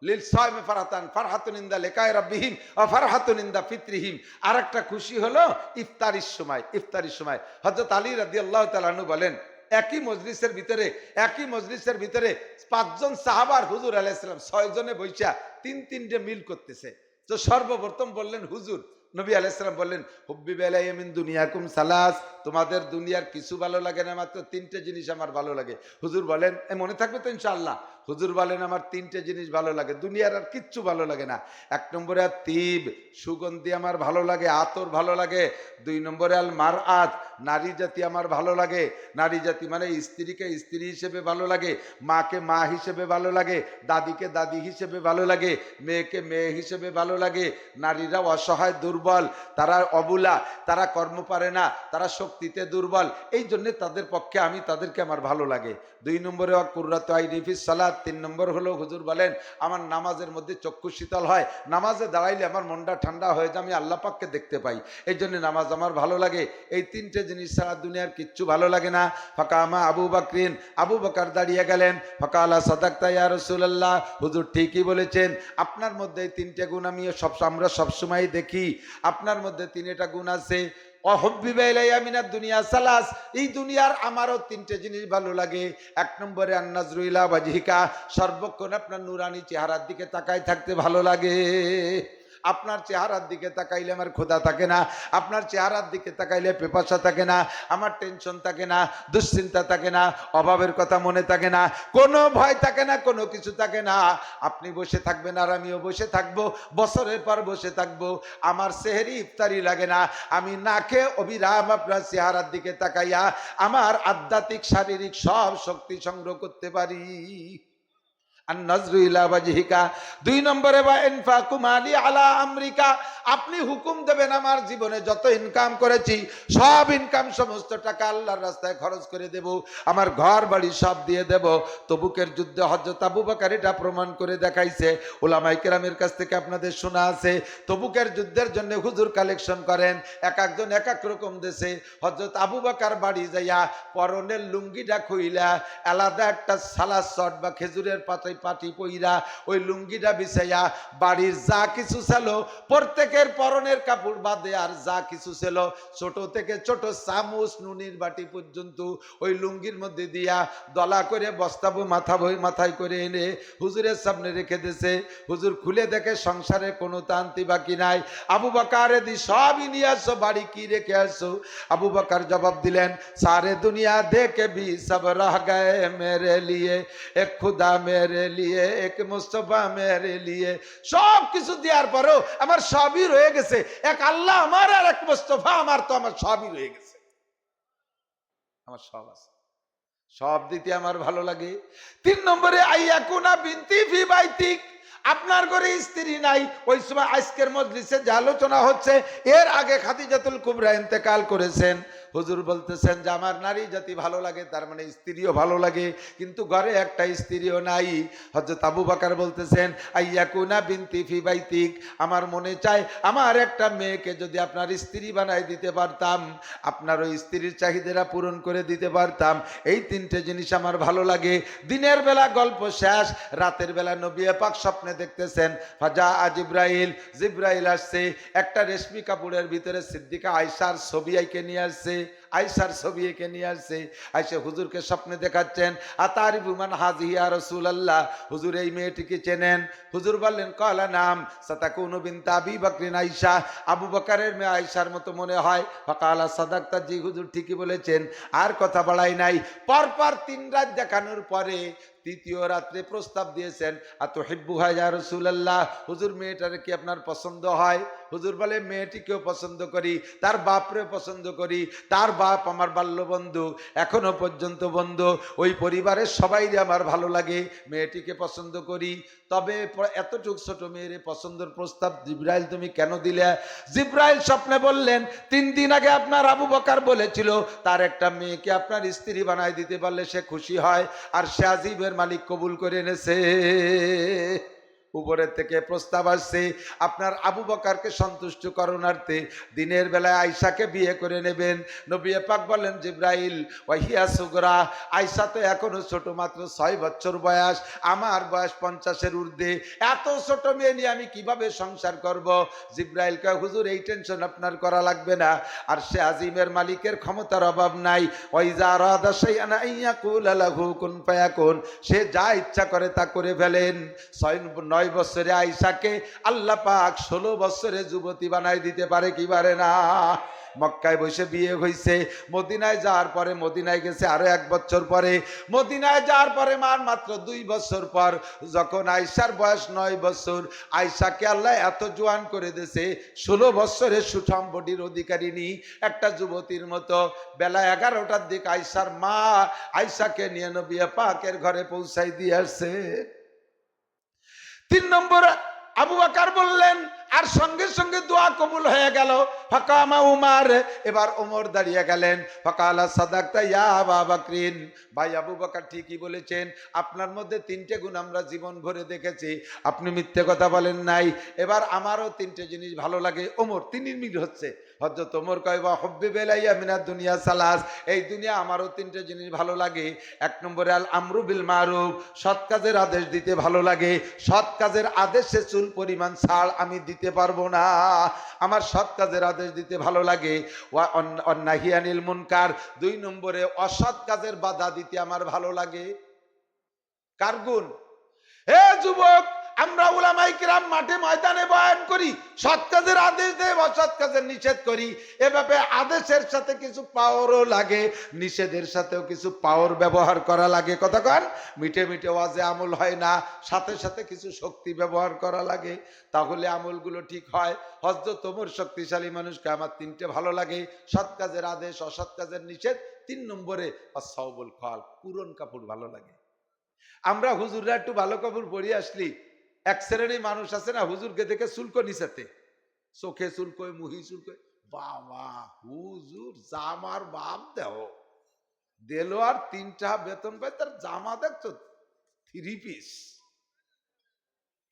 লিসামে ফারাতান ফারহাতুন ইনদা লিকায়ে রাব্বিহিম ওয়া ফারহাতুন ইনদা ফিতরিহিম। আরেকটা খুশি হলো ইফতারির সময়। ইফতারির সময় হযরত আলী রাদিয়াল্লাহু তাআলা আনহু বলেন, একই মজলিসের ভিতরে 5 জন সাহাবার হুজুর আলাইহিস সালাম 6 জনে বৈশা তিনটে মিল করতেছে। তো সর্বপ্রথম বললেন হুজুর, নবী আলাইহিস সালাম বললেন, হুব্বিবা ইলাইয়া মিন দুনিয়াকুম সালাস, তোমাদের দুনিয়ার কিছু ভালো লাগে না, মাত্র 3টে জিনিস আমার ভালো লাগে। হুজুর বলেন, মনে থাকবে তো ইনশাআল্লাহ? হুজুর বলেন, আমার 3টে জিনিস ভালো লাগে, দুনিয়ার আর কিচ্ছু ভালো লাগে না। 1 নম্বরে তিব, সুগন্ধি আমার ভালো লাগে, আতর ভালো লাগে। 2 নম্বরে আল মারআত, নারী জাতি আমার ভালো লাগে। নারী জাতি মানে স্ত্রীকে স্ত্রী হিসেবে ভালো লাগে, মাকে মা হিসেবে ভালো লাগে, দাদিকে দাদি হিসেবে ভালো লাগে, মেয়েকে মেয়ে হিসেবে ভালো লাগে। নারীরা অসহায়, দুর্বল, তারা অবুলা, তারা কর্ম পারে না, তারা শক্তিতে দুর্বল, এই জন্য তাদের পক্ষে তাদেরকে আমার ভালো লাগে। 2 নম্বরে কুররাতু আইনি ফিস সালাত, 3 নম্বর হলো হুজুর বলেন, আমার নামাজের মধ্যে চক্ষু শীতল হয়, নামাজে দাঁড়াইলে আমার মনটা ঠান্ডা হয়ে যায়, আমি আল্লাহ পাককে দেখতে পাই, এই জন্য নামাজ আমার ভালো লাগে। এই 3টে জিনিস ছাড়া দুনিয়ার কিচ্ছু ভালো লাগে না। ফাকামা আবু বকরিন, আবু বকর দাঁড়িয়ে গেলেন। ফাকালা সাদাকতা ইয়া রাসূলুল্লাহ, হুজুর ঠিকই বলেছেন, আপনার মধ্যে এই 3টে গুণ আমরা সবসময় দেখি, আপনার মধ্যে 3টা গুণ আছে। অহুব্বিবা ইলাইয়া মিনাদ দুনিয়া সালাস, এই দুনিয়ার আমারও 3টে জিনিস ভালো লাগে। 1 নম্বরে আন-নাজরু ইলা ওয়াজহিকা, সর্বক্ষণ আপনার নুরানি চেহারার দিকে তাকাই থাকতে ভালো লাগে। আপনার চেহারার দিকে তাকাইলে আমার ক্ষুধা থাকে না, আপনার চেহারার দিকে তাকাইলে পেপাসা থাকে না, আমার টেনশন থাকে না, দুশ্চিন্তা থাকে না, অভাবের কথা মনে থাকে না, কোনো ভয় থাকে না, কোনো কিছু থাকে না। আপনি বসে থাকবেন আর আমিও বসে থাকবো, বছরের পর বসে থাকবো, আমার সেহরি ইফতারি লাগে না, আমি না খেয়ে অবিরাম আপনার চেহারার দিকে তাকাইয়া আমার আধ্যাত্মিক শারীরিক সব শক্তি সংগ্রহ করতে পারি। আন-নাজরু 2 নম্বরে বা ইনফাকু মালি আলা আমরিকা, আপনি হুকুম দেবেন আমার জীবনে যত ইনকাম করেছি সব ইনকাম সমস্ত টাকা আল্লাহর রাস্তায় খরচ করে দেব, আমার ঘর বাড়ি সব দিয়ে দেব। তবুকের যুদ্ধে হযরত আবু বকর এটা প্রমাণ করে দেখাইছে, উলামায়ে কেরামের কাছ থেকে আপনাদের শোনা আছে। তবুকের যুদ্ধের জন্য হুজুর কালেকশন করেন, এক একজন এক এক রকম দেশে। হযরত আবু বকর বাড়ি যাইয়া পরনের লুঙ্গিটা খুইলা আলাদা একটা সালাদ শট বা খেজুরের পাটি পইরা ওই লুঙ্গিটা বিছাইয়া বাড়ির যা কিছু ছিল প্রত্যেকের পরনের কাপড় বাদে আর যা কিছু ছিল ছোট থেকে ছোট চামচ নুনির বাটি পর্যন্ত ওই লুঙ্গির মধ্যে দিয়া দলা করে বস্তাবো মাথায় করে এনে হুজুরের সামনে রেখে দিয়েছে। হুজুর খুলে দেখে সংসারে কোনো তান্তি বাকি নাই। আবু বকর দি সবই নিয়ে আসো, বাড়ি কি রেখে আসো? আবু বকর জবাব দিলেন, সারে দুনিয়া দেখে भी सब रह गए मेरे लिए, एक खुदा मेरे लिए, एक मुस्तफा मेरे लिए। সব কিছু দেওয়ার পরও আমার সবই রয়ে গেছে, এক আল্লাহ আমার আর এক মুস্তফা আমার, তো আমার সবই রয়ে গেছে, আমার সব আছে, সব দিতে আমার ভালো লাগে। 3 নম্বরে আইয়াকুনা বিনতি ফি বাইতিক, আপনার ঘরে স্ত্রী নাই, ওই সময় আজকের মজলিসে যে আলোচনা হচ্ছে এর আগে খাদিজাতুল কুবরা ইন্তেকাল করেছেন। হুজুর বলতেছেন যে আমার নারী জাতি ভালো লাগে, তার মানে স্ত্রীও ভালো লাগে, কিন্তু ঘরে একটা স্ত্রীও নাই। হযরত আবু বকর বলতেছেন, আইয়াকুনা বিনতি ফি বাইতিক, আমার মনে চায় আমার একটা মেয়েকে যদি আপনার স্ত্রী বানাই দিতে পারতাম, আপনার ওই স্ত্রীর চাহিদাটা পূরণ করে দিতে পারতাম। এই 3টে জিনিস আমার ভালো লাগে। দিনের বেলা গল্প শেষ, রাতের বেলা নবী পাক স্বপ্নে দেখতেছেন, ফাজা জিব্রাইল, জিব্রাইল আসছে, একটা রেশমি কাপড়ের ভিতরে সিদ্দিকা আয়েশার ছবি আইকে নিয়ে আসছে, আয়েশার ছবি এঁকে নিয়ে আসছে। আয়েশা হুজুরকে স্বপ্নে দেখাচ্ছেন, আতারিফু মান হাযিহি ইয়া রাসূলুল্লাহ, হুজুর এই মেয়েটিকে চেনেন? হুজুর বললেন, ক্বালা নাম সাতাকুনু বিনতা আবি বকরিন আয়েশা, আবু বকরের মেয়ে আয়েশার মতো মনে হয়। ফাকালা সাদাকতা, জি হুজুর ঠিকই বলেছেন। আর কথা বাড়াই নাই, পরপর 3 রাত দেখানোর পরে 3য় রাত্রে প্রস্তাব দিয়েছেন, আতুহিব্বুহা ইয়া রাসূলুল্লাহ, হুজুর মেয়েটারে কি আপনার পছন্দ হয়? হুজুর বলে, মেয়েটিকেও পছন্দ করি, তার বাপরে পছন্দ করি, তার বাপ আমার বাল্য বন্ধু, এখনো পর্যন্ত বন্ধু, ওই পরিবারের সবাই আমার ভালো লাগে, মেয়েটিকে পছন্দ করি। তবে এতটুক ছোট মেয়ের পছন্দের প্রস্তাব জিব্রাইল তুমি কেন দিলে? জিব্রাইল স্বপ্নে বললেন, 3 দিন আগে আপনার আবু বকর বলেছিল তার একটা মেয়েকে আপনার স্ত্রী বানাই দিতে পারলে সে খুশি হয়, আর সে আজিবের মালিক কবুল করে এনেছে। উপরে থেকে প্রস্তাব আসছে আপনার আবু বকরকে সন্তুষ্ট করণার্থে দিনের বেলায় আয়েশাকে বিয়ে করে নেবেন। নবী পাক বলেন, জিবরাইল ওয়াহিয়া সুগরা, আয়েশা তো এখনো ছোট, মাত্র 6 বছর বয়স, আমার বয়স 50-এর ঊর্ধ্বে, এত ছোট মেয়ে নিয়ে আমি কিভাবে সংসার করব? জিবরাইল কয়, হুজুর এই টেনশন আপনার করা লাগবে না, আর সে আজিমের মালিকের ক্ষমতার অভাব নাই। ওয়াইজা রাদা শাইআন আইয়াকুলা লাহু কুন ফায়াকুন, সে যা ইচ্ছা করে তা করে ফেলেন। 9 বছরে আয়েশাকে আল্লাহ পাক 16 বছরে যুবতী বানাই দিতে পারে কি পারে না? মক্কায় বসে বিয়ে হয়েছে, মদিনায় যাওয়ার পরে, মদিনায় গেছে আরো 1 বছর পরে, মদিনায় যাওয়ার পরে মাত্র 2 বছর পর যখন আয়েশার বয়স 9 বছর, আয়েশাকে আল্লাহ এত জোয়ান করে দিয়েছে, 16 বছরের সুঠাম বডির অধিকারিণী একটা যুবতীর মতো। বেলা 11টার দিকে আয়েশার মা আয়েশাকে নিয়ে নবী পাকের ঘরে পৌঁছাই দিয়ে আসছে। 3 নম্বর আবু বকর বললেন, আর সঙ্গে সঙ্গে দোয়া কবুল হয়ে গেল। ফাকামা উমার, এবার ওমর দাঁড়িয়ে গেলেন। ফাকালা সাদাকতা ইয়া আবু বকরিন, ভাই আবু বকর ঠিকই বলেছেন, আপনার মধ্যে 3টে গুণ আমরা জীবন ভরে দেখেছি, আপনি মিথ্যে কথা বলেন নাই। এবার আমারও 3টে জিনিস ভালো লাগে। ওমর 3 মিনিট হচ্ছে, হযরত ওমর কয়, ওয়া হুব্বি বেলাইয়া মিনাদ দুনিয়া সালাস, এই দুনিয়া আমারও 3টে জিনিস ভালো লাগে। 1 নম্বরে আল আমরু বিল মারুফ, সৎ কাজের আদেশ দিতে ভালো লাগে, সৎ কাজের আদেশে চুল পরিমাণ ছাড় আমি দিতে পারবো না, আমার সৎ কাজের আদেশ দিতে ভালো লাগে। ওয়া অন্নাহি আনিল মুনকার, 2 নম্বরে অসৎ কাজের বাধা দিতে আমার ভালো লাগে। কার গুণ? হে যুবক, আমরা উলামায়ে কিরাম মাঠে ময়দানে বয়ান করি, সৎ কাজের আদেশ দেই, অসৎ কাজের নিষেধ করি। এভাবে আদেশের সাথে কিছু পাওয়ারও লাগে, নিষেধের সাথেও কিছু পাওয়ার ব্যবহার করা লাগে। কথা কন, মিটে মিটে ওয়াজে আমল হয় না, সাথে সাথে কিছু শক্তি ব্যবহার করা লাগে, তাহলে আমলগুলো ঠিক হয়। হযরত ওমর শক্তিশালী মানুষকে, আমার 3টে ভালো লাগে, সৎ কাজের আদেশ, অসৎ কাজের নিষেধ। 3 নম্বরে আস-সাওবুল খাল, পুরন কাপড় ভালো লাগে। আমরা হুজুররা একটু ভালো কাপড় পরে আসলি, 1 শ্রেণীর মানুষ আছে না, হুজুরকে দেখে চুলকো নিচেতে, চোখে চুলকোয়, মুহি চুলকোয়, বাবা হুজুর জামার বাপ দেহ দিল, আর 3টা বেতন পায়, তার জামা দেখছো 3 পিস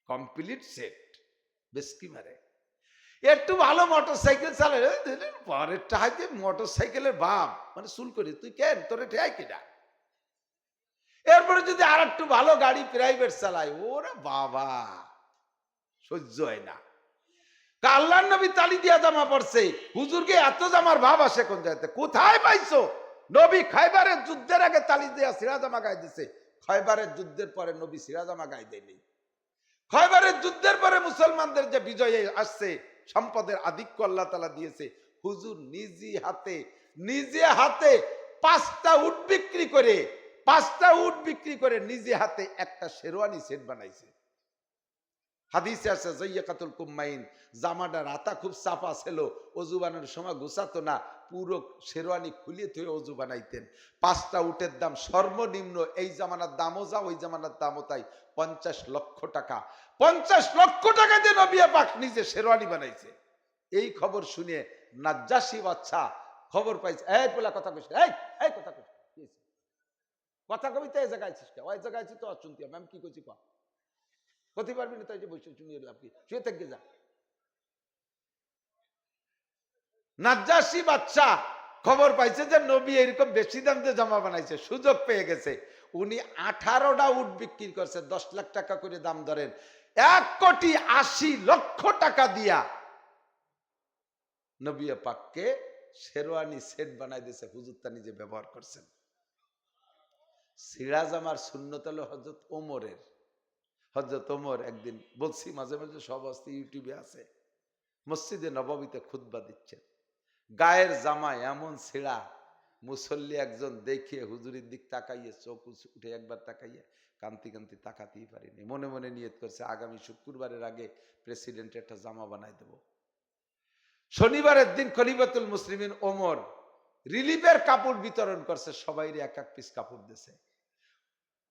কমপ্লিট সেট, বেশকি মারে। একটু ভালো মোটর সাইকেল চালায়, পরের টাহাইতে মোটর সাইকেলের বাপ, মানে চুলকরি, তুই কেন, তোরে ঠেয়াই কিনা। এরপরে যদি আর একটু ভালো গাড়ি প্রাইভেট চালায়, ওরে বাবা সহ্য হয় না। আল্লাহর নবী তালি দিয়া জামা পড়ছে, হুজুরকে এত জামার ভাব আসে কোন জায়গাতে, কোথায় পাইছো? নবী খাইবারের যুদ্ধের আগে তালি দিয়া সিরা জামা গায়ে দিছে, খাইবারের যুদ্ধের পরে নবী সিরা জামা গায়ে দেয়নি। খাইবারের যুদ্ধের পরে মুসলমানদের যে বিজয়ে আসছে, সম্পদের আধিক্য আল্লাহ তাআলা দিয়েছে, হুজুর নিজে হাতে 5টা উট বিক্রি করে নিজে হাতে একটা শেরওয়ানি সেট বানাইছে। হাদিসে আছে যাইয়াকাতুল কুম্মাইন, জামাটা রাতা খুব চাপা ছিল, অজু বানানোর সময় গোছাতো না, পুরো শেরওয়ানি খুলিয়ে থুয়ে অজু বানাইতেন। 5টা উটের দাম সর্বনিম্ন, এই জামানার দামও যা, ওই জামানার দামও তাই, 50 লক্ষ টাকা। 50 লক্ষ টাকা দিয়ে নবী পাক নিজে শেরওয়ানি বানাইছে। এই খবর শুনে নাজ্জাশী বাদশা খবর পাইছে, এই পোলা কথা কইছ, এই কথা কইছ, কথা কবিতা এই জায়গায় আছিস, ওই জায়গায় আছি তো অশুনতি, আমি কি কইছি কয় হতে পারবি না, তাই যে বসে শুনিয়ে লাভ কি, শুয়ে থেকে যা। নাজ্জাশী বাদশা খবর পাইছে যে নবী এরকম বেশি দাম দিয়ে জামা বানাইছে, সুযোগ পেয়ে গেছে। উনি 18টা উট বিক্রি করছে, 10 লাখ টাকা করে দাম ধরেন, 1,80,00,000 টাকা দিয়া নবী পাককে শেরওয়ানি সেট বানাই দিয়েছে, হুজুর তা নিজে ব্যবহার করছেন। সিরা জামার সুন্নত হলো হযরত ওমরের। হযরত ওমর একদিন, বলছি মাঝে মাঝে সব অস্তি ইউটিউবে আছে, মসজিদে নববীতে খুতবা দিচ্ছেন, গায়ের জামা এমন ছেঁড়া, মুসল্লি একজন দেখে হুজুরের দিক তাকাইয়ে, চোখ উঠে একবার তাকাইয়ে কান্তি কান্তি তাকাতেই পারিনি, মনে মনে নিয়ত করছে আগামী শুক্রবারের আগে প্রেসিডেন্টের একটা জামা বানাই দেব। শনিবারের দিন খলিফাতুল মুসলিমিন ওমর রিলিফের কাপড় বিতরণ করছে, সবাই 1 পিস কাপড় দিছে।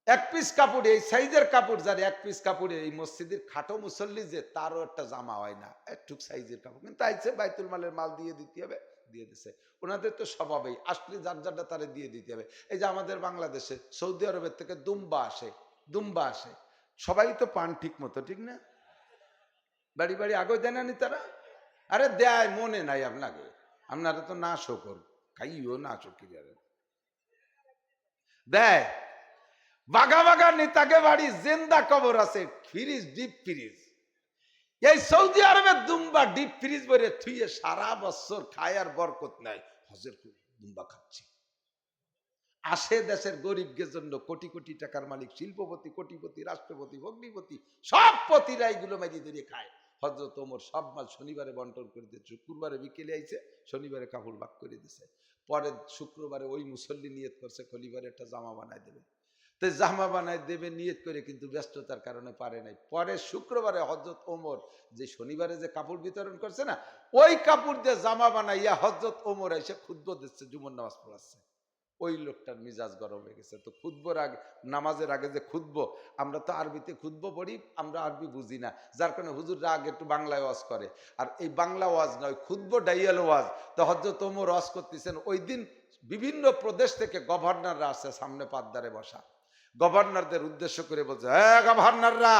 1 পিস কাপড়ে, এই সাইজের কাপড়, যার 1 পিস কাপড়ে এই মসজিদের খাটো মুসল্লি যে, তারও একটা জামা হয় না, একটু সাইজের কাপড়, কিন্তু আইছে বাইতুল মালের মাল দিয়ে দিতে হবে, দিয়ে দিছে। ওনাদের তো স্বভাবেই আসলে যার যারটা তারে দিয়ে দিতে হবে। এই যে আমাদের বাংলাদেশে, সৌদি আরবের থেকে দুম্বা আসে, সবাই তো পান ঠিক মতো, ঠিক না? বাড়ি বাড়ি আগে দেয় না নি তারা? আরে দেয়, মনে নাই আপনাকে, আপনারা তো না শোকর খাইও না শোকি দেয়। বাঘা বাঘা নেতাকে বাড়ি জেন্দা কবর আছে, ফ্রিজ, ডিপ ফ্রিজ। এই সৌদি আরবের দুম্বা ডিপ ফ্রিজ ভরে থুয়ে সারা বছর খায় আর বরকত নাই। হজের দুম্বা খাচ্ছি। আসে দেশের গরিবদের জন্য কোটি কোটি টাকার মালিক, শিল্পপতি, কোটিপতি, রাষ্ট্রপতি, ভগ্নিপতি, সব পতিরা এগুলো মেরি ধরে খায়। হযরত ওমর সব মাল শনিবারে বন্টন করে দিয়েছে, শুক্রবারে বিকেলে আইছে, শনিবারে কাপড় ভাগ করে দিছে। পরে শুক্রবারে ওই মুসল্লি নিয়ত করছে খলিবারে একটা জামা বানায় দেবে। তো জামা বানায় দেবে নিয়ত করে, কিন্তু ব্যস্ততার কারণে পারে নাই। পরে শুক্রবারে হযরত ওমর যে শনিবারে যে কাপড় বিতরণ করছে না, ওই কাপড় দিয়ে জামা বানাইয়া হযরত ওমর এসে খুতবা দিচ্ছে, জুমার নামাজ পড়াচ্ছে। ওই লোকটার মিজাজ গরম হয়ে গেছে। তো খুতবার আগে, নামাজের আগে যে খুতবো, আমরা তো আরবিতে খুতবো পড়ি, আমরা আরবি বুঝি না, যার কারণে হুজুররা আগে একটু বাংলায় ওয়াজ করে। আর এই বাংলা ওয়াজ নয়, খুতবো ডাইয়াল ওয়াজ। তো হযরত ওমর ওয়াজ করতেছেন। ওই দিন বিভিন্ন প্রদেশ থেকে গভর্নররা আসছে সামনে পাদ্দারে বসা। গভর্নরদের উদ্দেশ্য করে বলছে, হ্যাঁ গভর্নররা,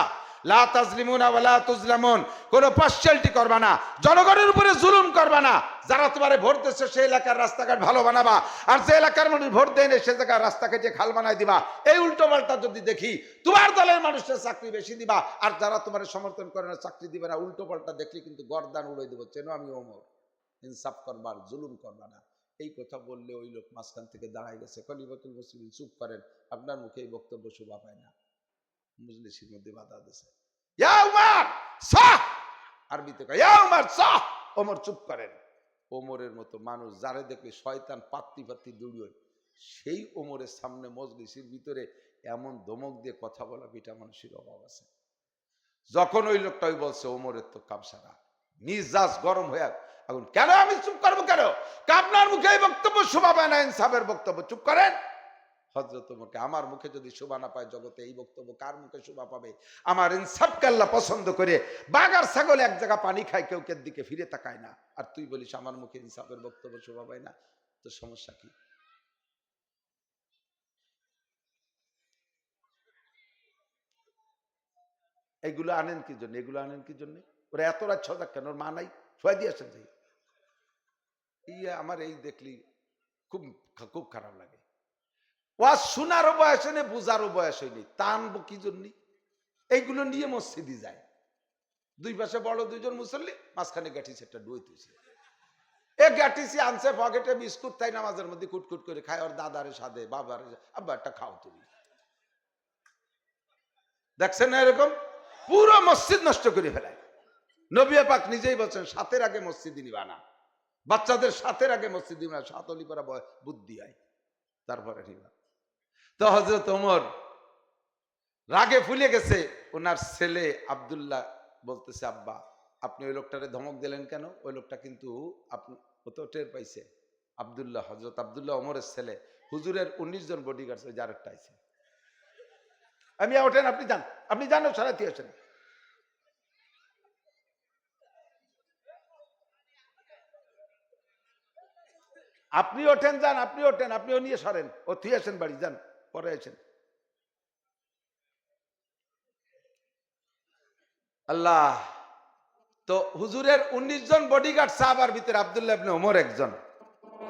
লা তাজলিমুনা ওয়ালা তুজলামুন, কোনো পার্সিয়ালিটি করবা না, জনগণের উপরে জুলুম করবা না। যারা তোমারে ভোট দিচ্ছে সেই এলাকার রাস্তাঘাট ভালো বানাবা, আর যে এলাকার মানুষ ভোট দেয় না সে জায়গায় রাস্তা কেটে খাল বানাই দিবা। এই উল্টো পাল্টা যদি দেখি, তোমার দলের মানুষের চাকরি বেশি দিবা, আর যারা তোমার সমর্থন করে না চাকরি দিবে না। উল্টো পাল্টা দেখলি কিন্তু গর্দান উড়াই দেবো। চেনো আমি ওমর, ইনসাফ করবার, জুলুম করবা না। এই কথা বললে ওই লোক মাঝখান থেকে দাঁড়ায় গেছে। খলিফাতুল মুসলিমিন, চুপ করেন, আপনার মুখে এই বক্তব্য শোভা পায় না। মজলিসের মধ্যে বাধা দিছে, ইয়া উমর সাহ, আরবিতে কয় ইয়া উমর সাহ, ওমর চুপ করেন। ওমরের মতো মানুষ যারে দেখলে শয়তান পাত্তি পাত্তি দৌড়ে, সেই ওমরের সামনে মজলিসের ভিতরে এমন ধমক দিয়ে কথা বলা পিটা মানুষের অভাব আছে। যখন ওই লোকটা ওই বলছে, ওমরের তো কাপসারা মিজাজ গরম হয়ে, এখন কেন আমি চুপ করবো কেন? আপনার মুখে এই বক্তব্য শোভা পায় না, ইনসাফের বক্তব্য, চুপ করেন। হযরত ওমরকে, আমার মুখে যদি শোভা না পায় জগতে, এই বক্তব্য কার মুখে শোভা পাবে? আমার ইনসাফকে আল্লাহ পছন্দ করে। বাগার ছাগল এক জায়গা পানি খায়, কেউ কের দিকে ফিরে তাকায় না, আর তুই বলিস আমার মুখে ইনসাফের বক্তব্য শোভা পায় না। তো সমস্যা কি? এগুলো আনেন কি জন্য? এগুলো আনেন কি জন্য? ওরা এত রাত সজাগ কেন? ওর মা নাই? ছয় দিয়ে আসেন যাই। আমার এই দেখলি খুব খুব খারাপ লাগে। ওয়াজ শোনারও বয়স হয়নি, বুঝারও বয়স হয়নি, টানবো কি জন্য? এইগুলো নিয়ে মসজিদে যায়। দুই পাশে বড় দুইজন মুসল্লি, মাঝখানে গাঠিছে একটা ডুয়ে তুইছে। এ গাঠিছি আনছে পকেটে বিস্কুট, তাই নামাজের মধ্যে কুটকুট করে খায়। ওর দাদারে সাথে বাবার, আব্বা একটা খাও তুমি। দেখছেন না এরকম? পুরো মসজিদ নষ্ট করে ফেলায়। নবী পাক নিজেই বলছেন, সাতের আগে মসজিদ নিবা না, বাচ্চাদের সাতের আগে মসজিদ নিবা, সাত অলি করা বুদ্ধি হয়, তারপরে নিবা। তো হযরত ওমর রাগে ফুলে গেছে। ওনার ছেলে আব্দুল্লাহ বলতেছে, আব্বা আপনি ওই লোকটারে ধমক দিলেন কেন? ওই লোকটা কিন্তু ও তো টের পাইছে। আব্দুল্লাহ, হযরত আব্দুল্লাহ ওমরের ছেলে, হুজুরের 19 জন বডিগার্ড, ওই যারেরটা আইছে। আমি ওঠেন, আপনি যান, আপনি জানো সারাতি আসেন। আপনি ওঠেন, যান, আপনি ওঠেন, আপনি ও নিয়ে সরেন, ও থুই আসেন বাড়ি, যান, পরে আসেন। আল্লাহ। তো হুজুরের 19 জন বডিগার্ড সাহাবার ভিতরে আব্দুল্লাহ ইবনে ওমর একজন।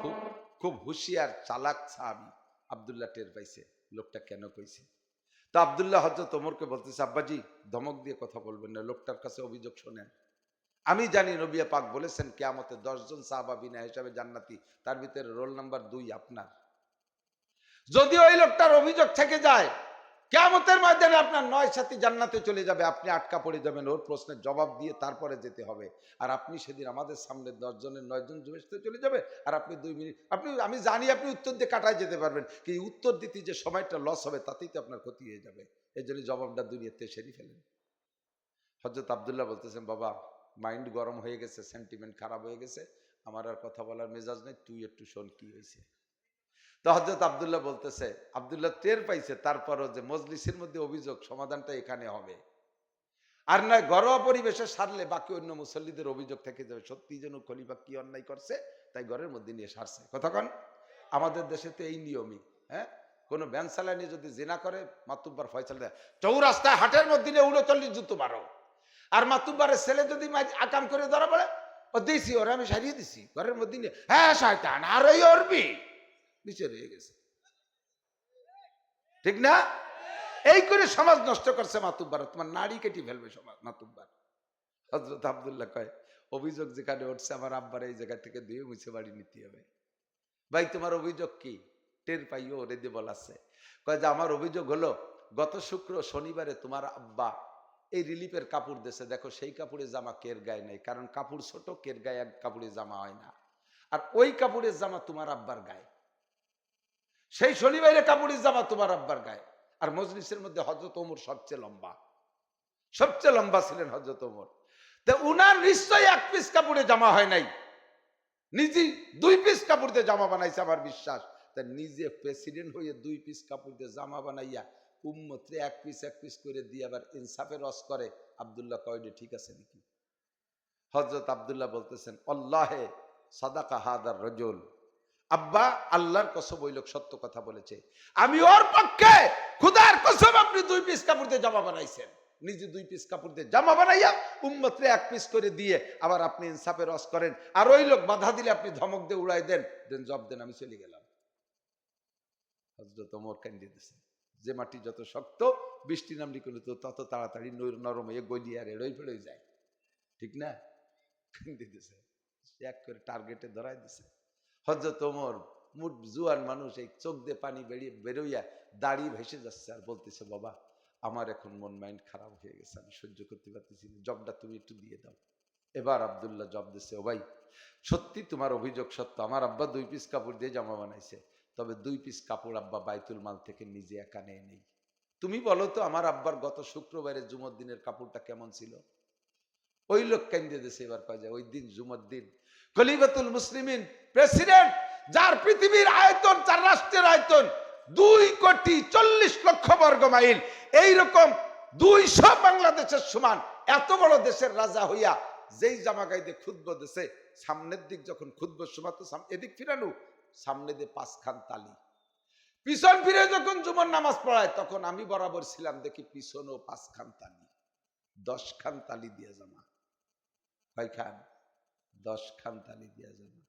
খুব খুব হুঁশিয়ার চালাক সাহাবী। আব্দুল্লাহ টের পাইছে লোকটা কেন কইছে। তো আব্দুল্লাহ হযরত ওমরকে বলতেছে, আব্বাজি ধমক দিয়ে কথা বলবেন না, লোকটার কাছে অভিযোগ শোনেন। আমি জানি নবী পাক বলেছেন কিয়ামতে 10 জন সাহাবা বিনা হিসাবে জান্নাতি, তার ভিতরে রোল নাম্বার 2 আপনার। যদি ওই লোকটার অভিযোগ থেকে যায়, কিয়ামতের ময়দানে আপনার 9 সাথী জান্নাতে চলে যাবে, আপনি আটকা পড়ে যাবেন, ওর প্রশ্নের জবাব দিয়ে তারপরে যেতে হবে। আর আপনি সেদিন আমাদের সামনে 10 জনের 9 জন জুমেশতে চলে যাবে, আর আপনি 2 মিনিট, আপনি, আমি জানি আপনি উত্তর দিয়ে কাটায় যেতে পারবেন, কি উত্তর দিতে যে সময়টা লস হবে তাতেই তো আপনার ক্ষতি হয়ে যাবে। এই জন্য জবাবটা দুনিয়াতে সেরে ফেলেন। হযরত আব্দুল্লাহ বলতেছেন, বাবা মাইন্ড গরম হয়ে গেছে, সেন্টিমেন্ট খারাপ হয়ে গেছে, আমার আর কথা বলার মেজাজ নেই, তুই একটু শোন কি হয়েছে। তো হযরত আব্দুল্লাহ বলতেছে, আব্দুল্লাহ টের পাইছে তারপরও যে মজলিসের মধ্যে অভিযোগ সমাধানটা এখানে হবে, আর নয় ঘরোয়া পরিবেশে সারলে বাকি অন্য মুসল্লিদের অভিযোগ থেকে যাবে, সত্যি যেন খলিফা কি অন্যায় করছে, তাই ঘরের মধ্যে নিয়ে সারছে। কথা কন, আমাদের দেশে তো এই নিয়মই। হ্যাঁ, কোন ভ্যান চালানি যদি জিনা করে মাতুব্বার ফয়সালা দেয়, চৌরাস্তায় হাটের মধ্যে 39 জুতো মারো। আর মাতুব্বারের ছেলে যদি আকাম করে ধরা পড়ে, ও দিছি ওরা আমি সারিয়ে দিছি ঘরের মধ্যে নিয়ে, হ্যাঁ শয়তান আর ওই অরবি নিচে রয়ে গেছে। ঠিক না? এই করে সমাজ নষ্ট করছে মাতুব্বার। তোমার নারী কেটে ফেলবে সমাজ মাতুব্বার। হযরত আব্দুল্লাহ কয়, অভিযোগ যেখানে উঠছে আমার আব্বার এই জায়গা থেকে দিয়ে মুছে বাড়ি নিতে হবে। ভাই তোমার অভিযোগ কি? টের পাইও ওরে দিয়ে বলাছে। কয় যে আমার অভিযোগ হলো, গত শনিবারে তোমার আব্বা এই রিলিফের কাপড় দেশে, দেখো সেই কাপড়ে জামা কের গায়ে নেই, কারণ কাপড় ছোট, কের গায়ে এক কাপড়ে জামা হয় না। আর ওই কাপড়ের জামা তোমার আব্বার গায়ে, সেই শনিবারে কাপড়ের জামা তোমার আব্বার গায়ে। আর মজলিসের মধ্যে হযরত ওমর সবচেয়ে লম্বা ছিলেন হযরত ওমর। তা উনার নিশ্চয়ই এক পিস কাপড়ে জামা হয় নাই, নিজে 2 পিস কাপড় দিয়ে জামা বানাইছে আমার বিশ্বাস। তা নিজে প্রেসিডেন্ট হয়ে 2 পিস কাপড় দিয়ে জামা বানাইয়া উম্মতরে এক পিস করে দিয়ে আবার ইনসাফের রস করে। আব্দুল্লাহ কয়ডে ঠিক আছে নাকি? হযরত আব্দুল্লাহ বলতেছেন, আল্লাহে সাদাকা হাদার রাজুল, আব্বা আল্লাহর কসম ওই লোক সত্য কথা বলেছে, আমি ওর পক্ষে খোদার কসম আপনি 2 পিস কাপড় দিয়ে জামা বানাইছেন, নিজে 2 পিস কাপড় দিয়ে জামা বানাইয়া উম্মতরে এক পিস করে দিয়ে আবার আপনি ইনসাফের রস করেন। আর ওই লোক বাধা দিলে আপনি ধমক দিয়ে উড়াই দেন, জব দেন, আমি চলে গেলাম। হযরত ওমর কান্দিয়ে দিয়েছে, যে মাটি যত শক্ত বৃষ্টি নামলি করলে তো তত তাড়াতাড়ি নরম হয়ে গলিয়ে আর এড়ই ফেড়ে যায়। ঠিক না? কান্দিয়ে দিয়েছে, এক করে টার্গেটে ধরাই দিছে। হযরত ওমর মুট জুয়ান মানুষ, এই চোখ দিয়ে পানি বেরোইয়া দাড়ি ভেসে যাচ্ছে আর বলতেছে, বাবা আমার এখন মন মাইন্ড খারাপ হয়ে গেছে, আমি সহ্য করতে পারতেছি না, জবটা তুমি একটু দিয়ে দাও। এবার আব্দুল্লাহ জব দিছে, ও ভাই সত্যি তোমার অভিযোগ সত্য, আমার আব্বা 2 পিস কাপড় দিয়ে জামা বানাইছে, তবে 2 পিস কাপড় আব্বা বাইতুল মাল থেকে নিজে একা নিয়ে নেই। তুমি বলো তো আমার আব্বার গত শুক্রবারের জুমার দিনের কাপড়টা কেমন ছিল? ওই লোক কেন্দ্রে দেশে এবার কয় যায়, ওই দিন জুমার দিন খলিফাতুল মুসলিমিন প্রেসিডেন্ট, যার পৃথিবীর আয়তন, 4 রাষ্ট্রের আয়তন 2,40,00,000 বর্গ মাইল, এইরকম 200 বাংলাদেশের সমান এত বড় দেশের রাজা হইয়া যেই জামা গাইতে খুতবা দেশে, সামনের দিক যখন খুতবার সময় তো এদিক ফিরানো, সামনে দিয়ে 5 খান তালি, পিছন ফিরে যখন জুমার নামাজ পড়ায় তখন আমি বরাবর ছিলাম, দেখি পিছনেও 5 খান তালি, 10 খান তালি দিয়ে জামা। কয় খান? 10 খান তালি দিয়া জামা।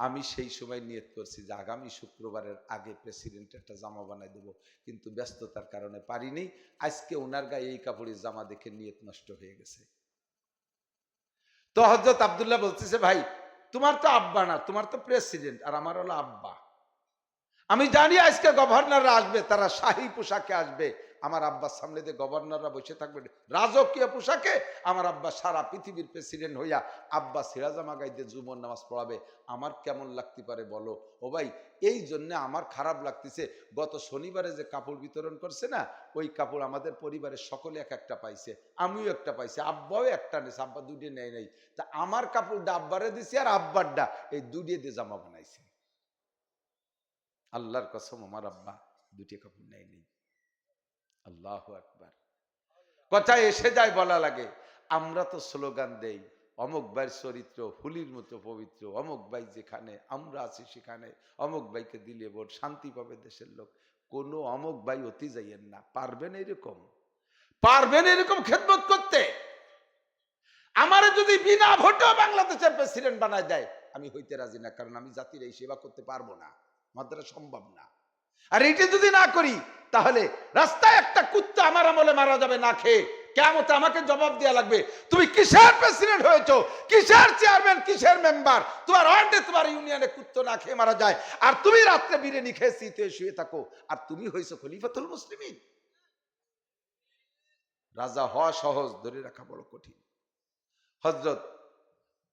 আমি সেই সময় নিয়ত করছি যে আগামী শুক্রবারের আগে প্রেসিডেন্ট একটা জামা বানাই দেব, কিন্তু ব্যস্ততার কারণে পারিনি। আজকে ওনার গায়ে এই কাপড়ের জামা দেখে নিয়ত নষ্ট হয়ে গেছে। তো হযরত আব্দুল্লাহ বলতেছে, ভাই তোমার তো আব্বা না, তোমার তো প্রেসিডেন্ট, আর আমার হলো আব্বা। আমি জানি আজকে গভর্নররা আসবে, তারা শাহী পোশাকে আসবে, আমার আব্বার সামনে দিয়ে গভর্নররা বসে থাকবে রাজকীয় পোশাকে, আমার আব্বা সারা পৃথিবীর প্রেসিডেন্ট হইয়া আব্বা সিরাজামা গাইতে জুমার নামাজ পড়াবে, আমার কেমন লাগতে পারে বলো? ও ভাই এই জন্য আমার খারাপ লাগতেছে, গত শনিবারে যে কাপড় বিতরণ করছে না, ওই কাপড় আমাদের পরিবারের সকলে এক একটা পাইছে, আমিও একটা পাইছি, আব্বাও একটা নেছে, আব্বা 2টে নেয় নাই, তা আমার কাপড়টা আব্বারে দিছি আর আব্বারটা এই 2টে দিয়ে জামা বানাইছে। আল্লাহর কসম আমার আব্বা 2টে কাপড় নেয় নেই। আল্লাহু আকবার। কথা এসে যায় বলা লাগে, আমরা তো স্লোগান দেই অমুক ভাইয়ের চরিত্র হুলির মতো পবিত্র, অমুক ভাই যেখানে আমরা আছি সেখানে অমুক ভাইকে দিলে ভোট শান্তি পাবে দেশের লোক। কোন অমুক ভাই অতি যাইয়েন না, পারবেন এরকম খেদমত করতে? আমারে যদি বিনা ভোটে বাংলাদেশের প্রেসিডেন্ট বানায় দেয় আমি হইতে রাজি না, কারণ আমি জাতির এই সেবা করতে পারবো না, আমার দ্বারা সম্ভব না। আর এইটা যদি না করি তাহলে রাস্তায় একটা কুত্তা আমার আমলে মারা যাবে না খেয়ে, কিয়ামতে আমাকে জবাব দেওয়া লাগবে, তুমি কিসের প্রেসিডেন্ট হয়েছো, কিসের চেয়ারম্যান, কিসের মেম্বার, তোমার ওয়ার্ডে তোমার ইউনিয়নে কুত্তা না খেয়ে মারা যায়, আর তুমি রাত্রে বিরিয়ানি খেয়ে শীতে শুয়ে থাকো, আর তুমি হয়েছো খলিফাতুল মুসলিমিন। রাজা হওয়া সহজ, ধরে রাখা বড় কঠিন। হযরত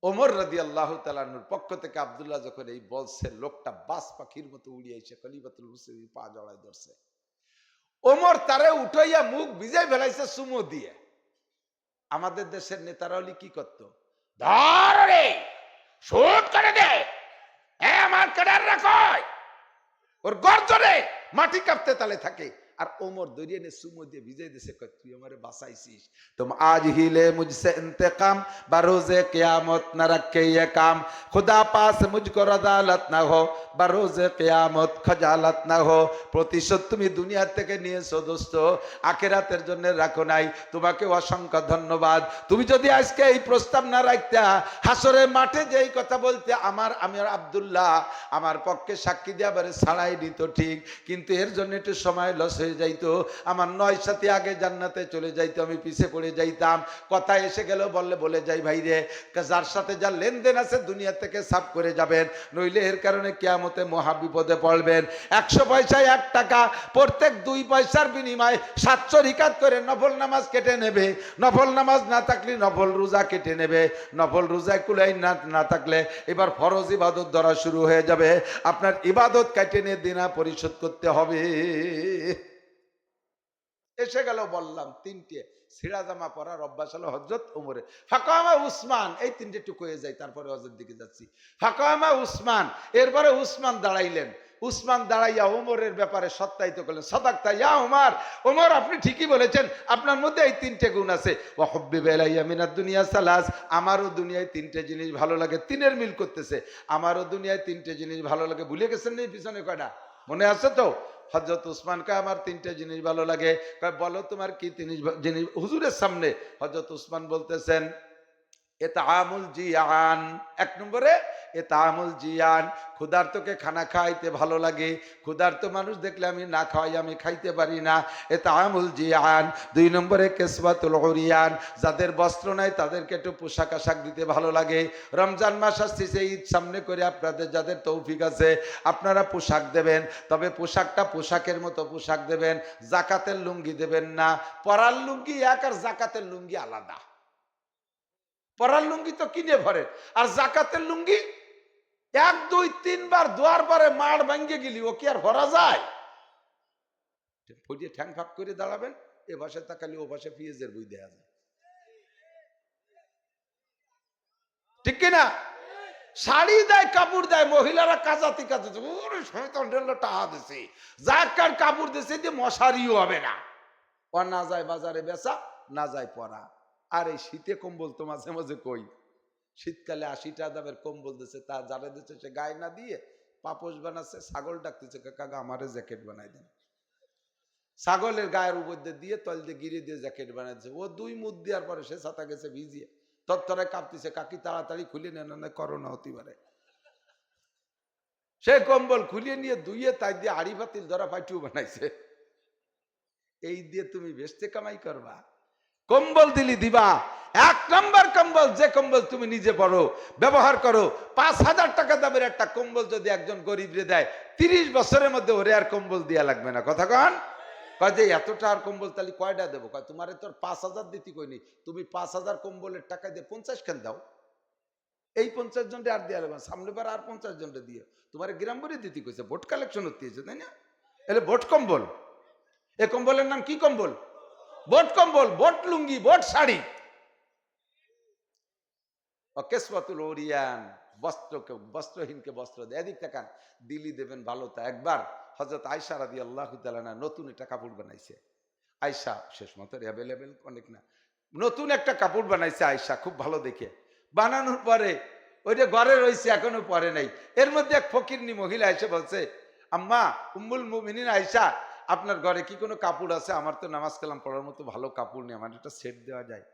ওমর রাদিয়াল্লাহু তাআলা আনহুর পক্ষ থেকে আব্দুল্লাহ যখন এই বলছে, লোকটা বাস পাখির মতো উড়িয়ে এসে খলিফাতুল মুসলিমিন পা জড়ায় ধরছে। ওমর তারে উঠাইয়া মুখ ভিজাই ফেলাইছে চুমো দিয়ে। আমাদের দেশের নেতারা হলি কি করতো, ধর রে শুট করে দে, আমার ক্যাডাররা কয়, ওর গর্জনে মাটি কাঁপতে তালে থাকে। আর ওমর দরিয়ে নে সুমো দিয়ে ভিজাই দিছে, তুই আমারে বাঁচাইছিস, तुम आज ही ले मुझसे इंतकाम, बरोज़े क़यामत न रखे ये काम, खुदा पास मुझको रदालत ना हो, बरोज़े क़यामत खजालत ना हो। প্রতিশোধ তুমি দুনিয়া থেকে নিয়েছো দোস্ত, আখিরাতের জন্য রাখো নাই। তোমাকে অসংখ্য ধন্যবাদ। তুমি যদি আজকে এই প্রস্তাব না রাখতা, হাসরের মাঠে যে এই কথা বলতে, আমি আব্দুল্লাহ আমার পক্ষে সাক্ষী দিয়ে আবার ছাড়াই দিত ঠিক, কিন্তু এর জন্য একটু সময় লস হয়ে যাইতো, আমার 9 সাথী আগে জান্নাতে চলে যাইতো, আমি পিছে পড়ে যাইতাম। কথা এসে গেল বললে বলে যাই ভাই রে, যার সাথে যা লেনদেন আছে দুনিয়া থেকে সাফ করে যাবেন, নইলে এর কারণে কিয়ামতে মহা বিপদে পড়বেন। 100 পয়সায় 1 টাকা, প্রত্যেক 2 পয়সার বিনিময়ে 700 রিকাত করে নফল নামাজ কেটে নেবে। নফল নামাজ না থাকলে নফল রোজা কেটে নেবে। নফল রোজায় কুলাই না থাকলে এবার ফরজ ইবাদত ধরা শুরু হয়ে যাবে। আপনার ইবাদত কেটে নিয়ে দিনা পরিশোধ করতে হবে। এসে গেল বললাম 3টে ছিড়া জামা পরার অভ্যাস হলো হযরত ওমরের। ফাকামা উসমান, এই 3টে টুকু হয়ে যায়, তারপরে হযরত দিকে যাচ্ছি। ফাকামা উসমান, এরপরে উসমান দাঁড়াইলেন। উসমান দাঁড়াইয়া ওমরের ব্যাপারে সত্যায়িত করলেন, সাদাকতা ইয়া ওমর, ওমর আপনি ঠিকই বলেছেন, আপনার মধ্যে এই 3টে গুণ আছে। ওয়া হুব্বিবা ইলাইয়া মিনাদ দুনিয়া সালাস, আমারও দুনিয়ায় 3টে জিনিস ভালো লাগে। 3-এর মিল করতেছে, আমারও দুনিয়ায় 3টে জিনিস ভালো লাগে। ভুলে গেছেন না পিছনে কয়টা? মনে আছে তো? হযরত উসমান কে আমার 3টে জিনিস ভালো লাগে। বলো তোমার কি জিনিস? হুজুরের সামনে হযরত উসমান বলতেছেন, ইতআমুল জিয়ান, 1 নম্বরে ইতআমুল জিয়ান, ক্ষুধার্তকে খানা খাইতে ভালো লাগে। ক্ষুধার্ত মানুষ দেখলে আমি না খাওয়াই, আমি খাইতে পারি না। ইতআমুল জিয়ান। 2 নম্বরে কিসওয়াতুল উরিয়ান, যাদের বস্ত্র নাই তাদেরকে একটু পোশাক আশাক দিতে ভালো লাগে। রমজান মাস আসছে, ঈদ সামনে করে আপনাদের যাদের তৌফিক আছে আপনারা পোশাক দেবেন, তবে পোশাকটা পোশাকের মতো পোশাক দেবেন। জাকাতের লুঙ্গি দেবেন না। পরার লুঙ্গি এক আর জাকাতের লুঙ্গি আলাদা। পরার লুঙ্গি তো কিনে ভরেন, আর জাকাতের লুঙ্গি 1 2 3 বার দোয়ার পরে মাড় ভাঙ্গে গেলি ও কি আর ভরা যায়? ফুটিয়ে ঠ্যাং ফাঁক করে দাঁড়াবেন, এ ভাষায় তাকালি ও ভাষায় পিএজের বই দেয়া যায়, ঠিক কিনা? শাড়ি দেয়, কাপড় দেয়, মহিলারা কাজাতি কাজাতি, ওরে শয়তান ঢেলে টাহা দিছে, জাকার কাপড় দিছে যে মশারিও হবে না। ও না যায় বাজারে বেচা, না যায় পরা। আর এই শীতে কম্বল তো মাঝে মাঝে কই, শীতকালে 80 টাকা দামের কম্বল দিচ্ছে, তা যারা দিচ্ছে সে গায়ে না দিয়ে পাপোশ বানাচ্ছে, ছাগল ডাকতেছে, কাকা আমারে জ্যাকেট বানাই দেন। ছাগলের গায়ের উপর দিয়ে তল দিয়ে গিরে দিয়ে জ্যাকেট বানাই দিচ্ছে। ও 2 মুদ দেওয়ার পরে সে ছাতা গেছে ভিজিয়ে, তত্তরে কাঁপতেছে, কাকি তাড়াতাড়ি খুলে নেন, না করোনা হতে পারে। সে কম্বল খুলিয়ে নিয়ে ধুইয়ে তাই দিয়ে হাড়ি পাতিল ধরা পাইটিও বানাইছে। এই দিয়ে তুমি বেচতে কামাই করবা? কম্বল দিলি দিবা 1 নম্বর কম্বল, যে কম্বল তুমি নিজে পরো, ব্যবহার করো। 5,000 টাকা দামের একটা কম্বল যদি একজন গরিবরে দেয়, 30 বছরের মধ্যে ওরে আর কম্বল দিয়া লাগবে না। কথা কন? কয় যে এতটা আর কম্বল তাহলে কয়টা দেবো? কয় তোমারে তোর 5,000 দিতে কইনি, তুমি 5,000 কম্বলের টাকা দিয়ে 50 খান দাও। এই 50 জনটা আর দেওয়া লাগবে, সামনে বার আর 50 জনটা দিয়ে তোমার গ্রাম ভরে দিতে কইছে, ভোট কালেকশন হতে, তাই না? এলে ভোট কম্বল। এ কম্বলের নাম কি কম্বল? বোট কম্বল, বোট লুঙ্গি, বোট শাড়ি। কিসওয়াতুল উরিয়ান, বস্ত্রহীনকে বস্ত্র দেয়। এদিক তাকান, দিলি দেবেন ভালো। তা একবার হযরত আয়েশা রাদিয়াল্লাহু তাআলা না নতুন একটা কাপড় বানাইছে। আয়েশা শেষ মতো অ্যাভেলেবেল অনেক না, নতুন একটা কাপড় বানাইছে আয়েশা, খুব ভালো দেখে। বানানোর পরে ওইটা ঘরে রয়েছে, এখনো পরে নাই। এর মধ্যে এক ফকিরনি মহিলা এসে বলছে, আম্মা উম্মুল মুমিনিন আয়েশা, আপনার ঘরে কি কোনো কাপড় আছে? আমার তো নামাজ কালাম পড়ার মতো ভালো কাপড় নেই, আমার একটা সেট দেওয়া যায়।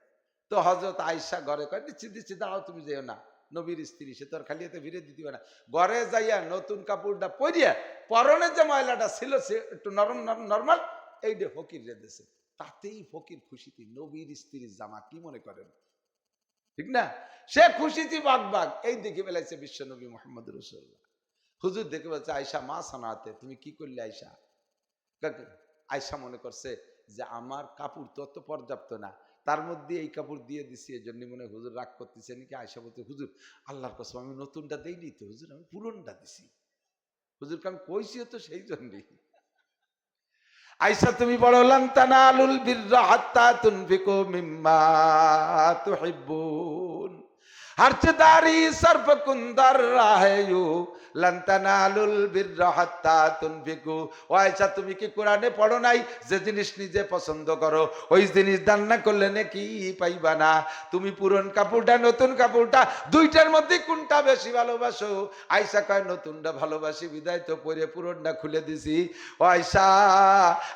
তো হযরত আয়েশা ঘরে কয়, দিচ্ছি দাঁড়াও, তুমি যেও না, নবীর স্ত্রী, সে তো আর খালি হাতে ফিরে দিতে না। ঘরে যাইয়া নতুন কাপড়টা পরিয়া পরনের যে ময়লাটা ছিল সে একটু নরম নরমাল, এইটা ফকির রেঁধেছে। তাতেই ফকির খুশিতে, নবীর স্ত্রীর জামা, কি মনে করেন? ঠিক না? সে খুশিতে বাগবাগ। এই দেখে ফেলাইছে বিশ্ব নবী মুহাম্মদ রাসূলুল্লাহ। হুজুর দেখে বলছে, আয়েশা মা সানাতে, তুমি কি করলে আয়েশা? আয়েশা মনে করছে যে আমার কাপড় তো অত পর্যাপ্ত না, তার মধ্যে এই কাপড় দিয়ে দিছি, এই জন্য মনে হুজুর রাগ করতেছে নাকি। আয়েশা বলতে, হুজুর আল্লাহর কসম আমি নতুনটা দেইনি তো হুজুর, আমি পুরনটা দিছি। হুজুরকে আমি কইছি তো সেই জন্যই। আয়েশা তুমি বড়, লান তানালুল বিররা হাত্তা তুনফিকু মিম্মা তুহিব্বুন, हर्षदारी सर्फ कुंदर राहेयू लंतनालुल बिर्रा हत्ता तुनफिकू। ও আয়েশা, তুমি কি কোরআনে পড়ো নাই যে জিনিস নিজে পছন্দ করো ওই জিনিস দান না করলে নাকি পাইবা না? তুমি পুরন কাপড়টা নতুন কাপড়টা দুইটার মধ্যে কোনটা বেশি ভালোবাসো? আয়েশা কয় নতুনটা ভালোবাসি, বিদায় তো পরে পুরনটা খুলে দিছি। ও আয়েশা,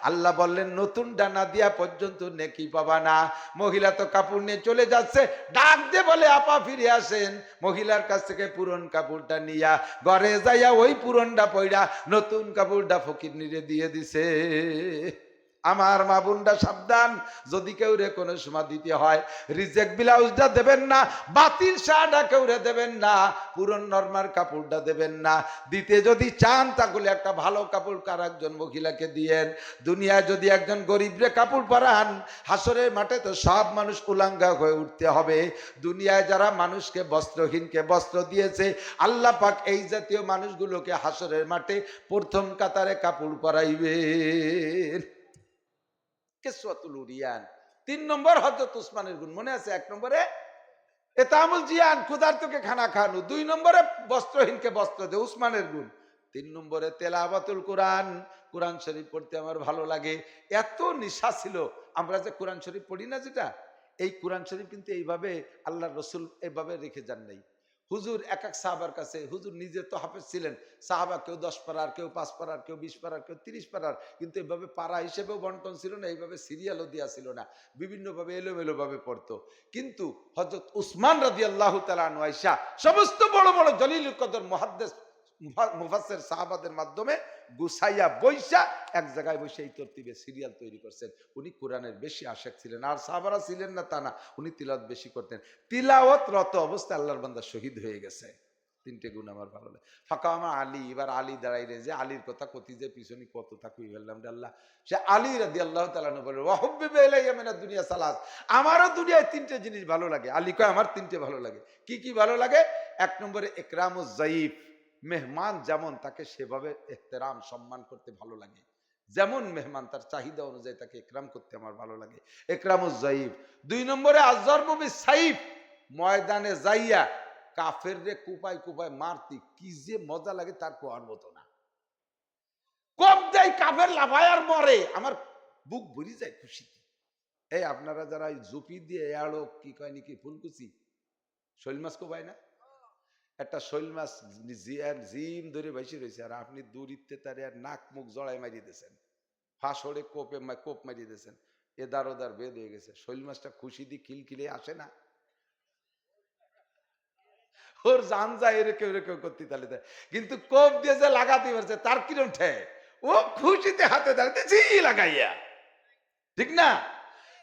আল্লাহ বললেন নতুনটা না দিয়া পর্যন্ত নেকি পাবা না। মহিলা তো কাপড় নিয়ে চলে যাচ্ছে, ডাক দিয়ে বলে আপা ফিরে আসেন। মহিলার কাছ থেকে পুরন কাপড়টা নিয়া ঘরে যাইয়া ওই পুরনটা পয়রা নতুন কাপড়টা ফকিরনিরে দিয়ে দিছে। আমার মা বোনটা সাবধান, যদি কেউ রে কোনো সময় দিতে হয় রিজেক্ট ব্লাউজটা দেবেন না, বাতিল শাড়িটা কেউ রে দেবেন না, পুরন নরমাল কাপড়টা দেবেন না। দিতে যদি চান তাহলে একটা ভালো কাপড় কার একজন মহিলাকে দিয়েন। দুনিয়ায় যদি একজন গরিবরে কাপড় পরান, হাসরের মাঠে তো সব মানুষ উলাঙ্গা হয়ে উঠতে হবে। দুনিয়ায় যারা মানুষকে বস্ত্রহীনকে বস্ত্র দিয়েছে, আল্লাহ পাক এই জাতীয় মানুষগুলোকে হাসরের মাঠে প্রথম কাতারে কাপড় পরাইবেন। কিসওয়াতুল উরিয়ান। 3 নম্বর হযরত উসমানের গুণ মনে আছে? 1 নম্বরে ইতামুল জিয়ান, ক্ষুধার্তকে খানা খাওয়ানো। 2 নম্বরে বস্ত্রহীনকে বস্ত্র দে, উসমানের গুণ। 3 নম্বরে তেলাওয়াতুল কোরআন, কোরআন শরীফ পড়তে আমার ভালো লাগে। এত নিশা ছিল, আমরা যে কোরআন শরীফ পড়ি না যেটা, এই কোরআন শরীফ কিন্তু এইভাবে আল্লাহর রাসূল এইভাবে রেখে যান নাই। হুজুর এক এক সাহাবার কাছে, হুজুর নিজে তো হাফেজ ছিলেন, সাহাবা কেউ 10 পারার, কেউ 5 পারার, কেউ 20 পারার, কেউ 30 পারার, কিন্তু এইভাবে পারা হিসেবেও বন্টন ছিল না, এইভাবে সিরিয়ালও দেওয়া ছিল না, বিভিন্নভাবে এলোমেলো ভাবে পড়তো। কিন্তু হযরত উসমান রাদিয়াল্লাহু তাআলা আনহু আয়েশা সমস্ত বড় বড় জলিলুল কদর মুহাদ্দিস মুফাসসির সাহাবাদের মাধ্যমে গুছাইয়া বইসা এক জায়গায় বসে এই তরতিবে সিরিয়াল তৈরি করছেন। উনি কোরআনের বেশি আশেক ছিলেন, আর সাহাবারা ছিলেন না তা না, উনি তিলাওয়াত বেশি করতেন। তিলাওয়াতরত অবস্থায় আল্লাহর বান্দা শহীদ হয়ে গেছে। 3টে গুণ আমার ভালো লাগে। ফাঁকা আমার আলী, এবার আলী দাঁড়াইলে যে আলীর কথা কতি যে পিছনে কত থাকুই বললাম আল্লাহ, সে আলী রাদিয়াল্লাহু তাআলা আনহু বলে ওয়াহুব্বিবা ইলাইয়া মিনাদ দুনিয়া সালাস, আমারও দুনিয়ায় 3টে জিনিস ভালো লাগে। আলী কয় আমার 3টে ভালো লাগে। কি কি ভালো লাগে? 1 নম্বরে ইকরামুজ যায়ীফ, মেহমান যেমন তাকে সেভাবে এহতেরাম সম্মান করতে ভালো লাগে, যেমন মেহমান তার চাহিদা অনুযায়ী তাকে ইকরাম করতে আমার ভালো লাগে, ইকরামুজ যায়ীফ। 2 নম্বরে আযযারবু বিসাইফ, ময়দানে যাইয়া কাফেররে কুপাই কুপাই মারতি কি যে মজা লাগে তার কোয়ার মতো না। কোপ দেয় কাফের লাফায় আর মরে, আমার বুক ভরি যায় খুশিতে। এই আপনারা যারা জুপি দিয়ে এড়ো কি কয় নাকি ফুলকুচি শৈল মাছ কোপায় না, একটা শৈল মাছ জিম ধরে বেশি রয়েছে, আর আপনি দূরিতে তার নাক মুখ জড়াই মারিয়ে দিয়েছেন, ফাঁসড়ে কোপ মারিয়ে দিয়েছেন, এদার ওদার বেদ হয়ে গেছে। শৈল মাছটা খুশি দিয়ে খিলখিলে আসে না, ওর জান যায় এরকম এরকম করতে তাহলে দেয়, কিন্তু কোপ দিয়ে যে লাগাতে পারছে তার কিরম ঠে, ও খুশিতে হাতে দাঁড়াতে জি লাগাইয়া, ঠিক না?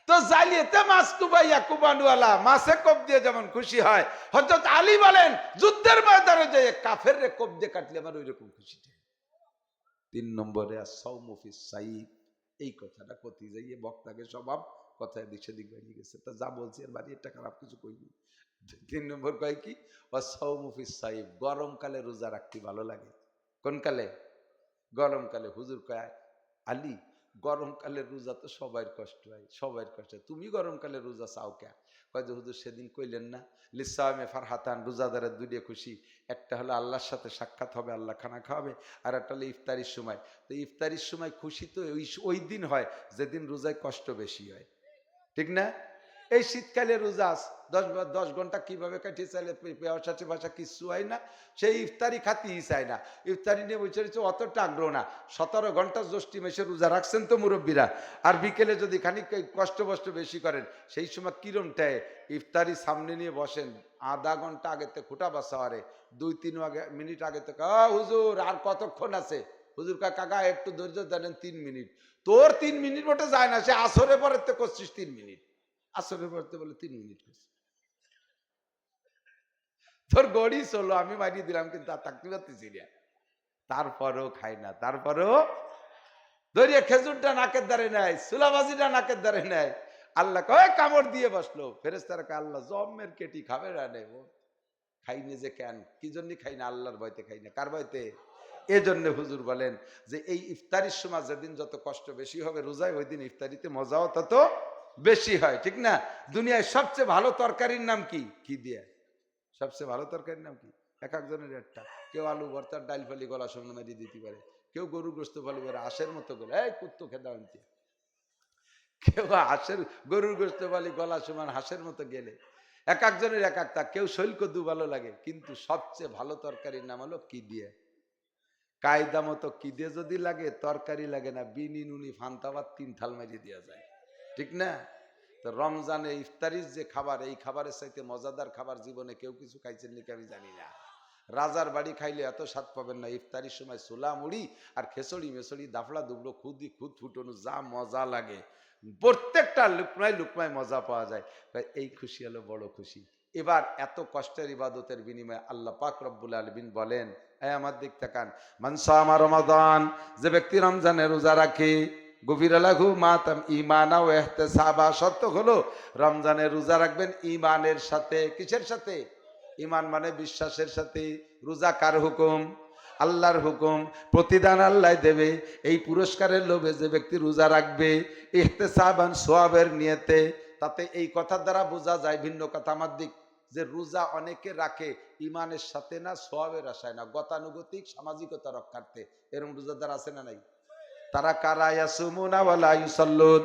তো জালিয়াতে মাছ কুবাইয়া কুবানুয়ালা মাছে কোপ দিয়ে যেমন খুশি হয়, হযরত আলী বলেন যুদ্ধের ময়দানে যে কাফের রে কোপ দিয়ে কাটলে আমার ওইরকম খুশি। 3 নম্বরে আস-সাওমু ফিস সাইফ, এই কথাটা কতি যাইয়ে বক্তাকে স্বভাব কথায় দিক সেদিক বেরিয়ে গেছে, তা যা বলছি এর বাড়ি একটা খারাপ কিছু কইনি। 3 নম্বর কয় কি? আস-সাওমু ফিস সাইফ, গরমকালে রোজা রাখতে ভালো লাগে। কোন কালে? গরমকালে। হুজুর কয় আলী গরমকালে রোজা তো সবার কষ্ট হয়, সবার কষ্ট হয়, তুমি গরমকালে রোজা চাও কে? কয় যে হুজুর সেদিন কইলেন না লিসামে ফারহাতান, রোজাদারের 2টা খুশি, একটা হলো আল্লাহর সাথে সাক্ষাৎ হবে, আল্লাহ খানা খাওয়াবে, আর একটা হলো ইফতারির সময়। তো ইফতারির সময় খুশি তো ওই দিন হয় যেদিন রোজায় কষ্ট বেশি হয়, ঠিক না? এই শীতকালে রোজা 10 ঘন্টা কিভাবে কাটিয়ে চাইলে পেয়াশাচে ভাষা কিছু হয় না, সেই ইফতারি খাতেই চায় না, ইফতারি নিয়ে বসে রয়েছে অতটা আগ্রহ না। 17 ঘন্টা জ্যৈষ্ঠী মাসে রোজা রাখছেন তো মুরব্বীরা, আর বিকেলে যদি খানিক কষ্ট বেশি করেন সেই সময় কিরমটায় ইফতারি সামনে নিয়ে বসেন, আধা ঘন্টা আগে থেকে খুঁটা বাসা আরে 2-3 মিনিট আগে থেকে হুজুর আর কতক্ষণ আছে? হুজুর কাকা একটু ধৈর্য ধরেন 3 মিনিট। তোর 3 মিনিট মোটে যায় না, সে আসরে পরে তো করছিস 3 মিনিট, আসরে পড়তে বলে 3 মিনিট করছে, তোর গড়ি চলো আমি মারিয়ে দিলাম, কিন্তু আর থাকতে পারতেছি না। তারপরেও খাই না, তারপরেও ধরিয়ে খেজুরটা নাকের দ্বারে নেয়, সুলাবাজিটা নাকের দ্বারে নেয়, আল্লাহ কয় কামড় দিয়ে বসলো, ফেরেশতারা কয় আল্লাহ জম্মের কেটি খাবে রানে, ও খাইনি যে কেন, কি জন্য খাই না? আল্লাহর ভয়তে খাই না, কার ভয়তে? এজন্য হুজুর বলেন যে এই ইফতারির সময় যেদিন যত কষ্ট বেশি হবে রোজায়, ওই দিন ইফতারিতে মজাও তত বেশি হয়, ঠিক না? দুনিয়ায় সবচেয়ে ভালো তরকারির নাম কি? কি দিয়ে? সবচেয়ে ভালো তরকারির নাম কি? এক একজনের একটা। কেউ আলু ভর্তার ডাইল ফালি গলা সঙ্গে মারিয়ে দিতে পারে, কেউ গরু গোস্ত ফালি করে হাঁসের মতো গেলে এই কুত্তো খেদা আনতে, কেউ হাঁসের গরুর গোস্ত ফালি গলা সমান হাঁসের মতো গেলে, এক একজনের এক একটা। কেউ শৈল কদ্দু ভালো লাগে, কিন্তু সবচেয়ে ভালো তরকারির নাম হলো কি দিয়ে। কায়দা মতো কি দিয়ে যদি লাগে তরকারি লাগে না, বিনি নুনি ফান্তাবাদ 3 থাল মারিয়ে দেওয়া যায়, ঠিক না? তো রমজানে ইফতারির যে খাবার, এই খাবারের চাইতে মজাদার খাবার জীবনে কেউ কিছু খাইছেন নাকি আমি জানি না। রাজার বাড়ি খাইলে এত স্বাদ পাবেন না। ইফতারির সময় ছোলা মুড়ি আর খেসড়ি মেসড়ি দাফলা দুবলো খুদি খুদ ফুটনো যা মজা লাগে, প্রত্যেকটা লুকমায় লুকমায় মজা পাওয়া যায়। এই খুশি হলো বড় খুশি। এবার এত কষ্টের ইবাদতের বিনিময়ে আল্লাহ পাক রব্বুল আলামিন বলেন, এই আমার দিক তাকান, মান সামা রমাদান, যে ব্যক্তি রমজানের রোজা রাখে, গভীর লাঘু মাতাম ইমানা ও ইহতিসাবা, শর্ত হলো রমজানের রোজা রাখবেন ইমানের সাথে। কিসের সাথে? ইমান মানে বিশ্বাসের সাথে। রোজা কার হুকুম? আল্লাহর হুকুম। প্রতিদান আল্লাহ দেবে। এই পুরস্কারের লোভে যে ব্যক্তি রোজা রাখবে ইহতিসাবান, সওয়াবের নিয়তে, তাতে এই কথার দ্বারা বোঝা যায়, ভিন্ন কথা আমার দিক, যে রোজা অনেকে রাখে ইমানের সাথে না, সওয়াবের আশায় না, গতানুগতিক সামাজিকতা রক্ষার্থে। এরকম রোজাদার আছে না নাই? তারা কারা ইয়াসুমুনা ওয়ালা ইউসাল্লুন,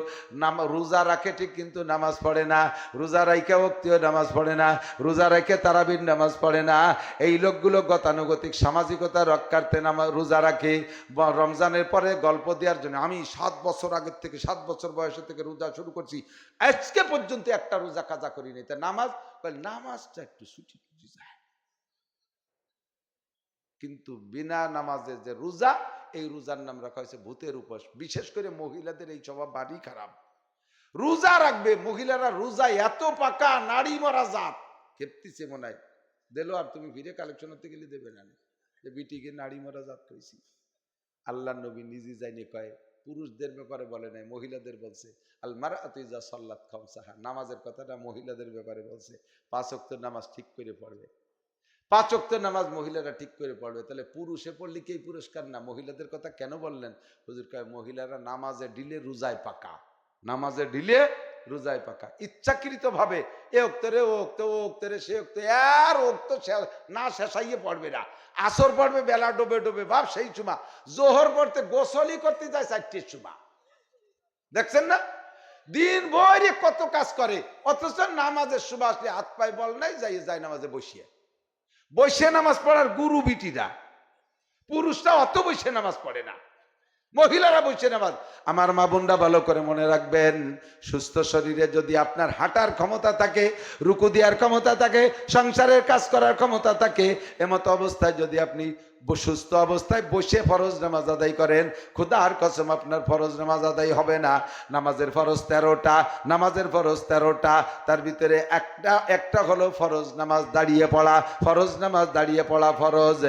রোজা রাখে ঠিক কিন্তু নামাজ পড়ে না, রোজা রাখে ওয়াক্তীয় নামাজ পড়ে না, রোজা রাখে তারাবির নামাজ পড়ে না। এই লোকগুলো গতানুগতিক সামাজিকতা রক্ষার্থে রোজা রাখে। রমজানের পরে গল্প দেওয়ার জন্য, আমি 7 বছর আগের থেকে, 7 বছর বয়সের থেকে রোজা শুরু করছি, আজকে পর্যন্ত একটা রোজা কাজা করিনি। তা নামাজটা একটু ছুটি যায়, কিন্তু বিনা নামাজে যে রোজা, এই রোজার নাম রাখা হয়েছে ভূতের উপোস। বিশেষ করে মহিলাদের এই স্বভাব বাড়ি খারাপ। রোজা রাখবে মহিলারা, রোজা এত পাকা, নারী মরা জাত, খেপতিছে মনে হয় দিল। আর তুমি ফিরে কালেকশন হতে গেলে দেবে না, যে বিটিকে নারী মরা জাত কইছি। আল্লাহ নবী নিজে যাইনি কয়, পুরুষদের ব্যাপারে বলে নাই, মহিলাদের বলছে। আল মারআতু ইযা সাল্লাত খামসাহা, নামাজের কথাটা মহিলাদের ব্যাপারে বলছে। 5 ওয়াক্ত নামাজ ঠিক করে পড়বে, 5 ওয়াক্ত নামাজ মহিলারা ঠিক করে পড়বে। তাহলে পুরুষে পড়লে কি পুরস্কার না? মহিলাদের কথা কেন বললেন? হুজুর কয় মহিলারা নামাজে ঢিলে রোজায় পাকা, নামাজে ঢিলে রোজায় পাকা। ইচ্ছাকৃত ভাবে এ ওক্তরে ও ওক্ত, ও ওক্তরে সে ওক্ত, আর ওক্ত না শেষাইয়ে পড়বে না। আসর পড়বে বেলা ডোবে ডোবে ভাব সেই চুমা, জোহর পড়তে গোসলই করতে যায় 4টের চুমা। দেখছেন না দিন ভরে কত কাজ করে, অথচ নামাজের সময় আসলে হাত পায়ে বল নাই, যাই যায় নামাজে বসিয়ে বসে নামাজ পড়ার গুরু বিটিরা। পুরুষরা অত বসে নামাজ পড়ে না, মহিলারা বসে নামাজ। আমার মা বোনরা ভালো করে মনে রাখবেন, সুস্থ শরীরে যদি আপনার হাঁটার ক্ষমতা থাকে, রুকু দেওয়ার ক্ষমতা থাকে, সংসারের কাজ করার ক্ষমতা থাকে, এমতো অবস্থায় যদি আপনি সুস্থ অবস্থায় বসে ফরজ নামাজ আদায় করেন, খুদার কসম আপনার ফরজ নামাজ আদায় হবে না। নামাজের ফরজ 13টা, নামাজের ফরজ 13টা, তার ভিতরে একটা হলো ফরজ নামাজ দাঁড়িয়ে পড়া। ফরজ নামাজ দাঁড়িয়ে পড়া ফরজ,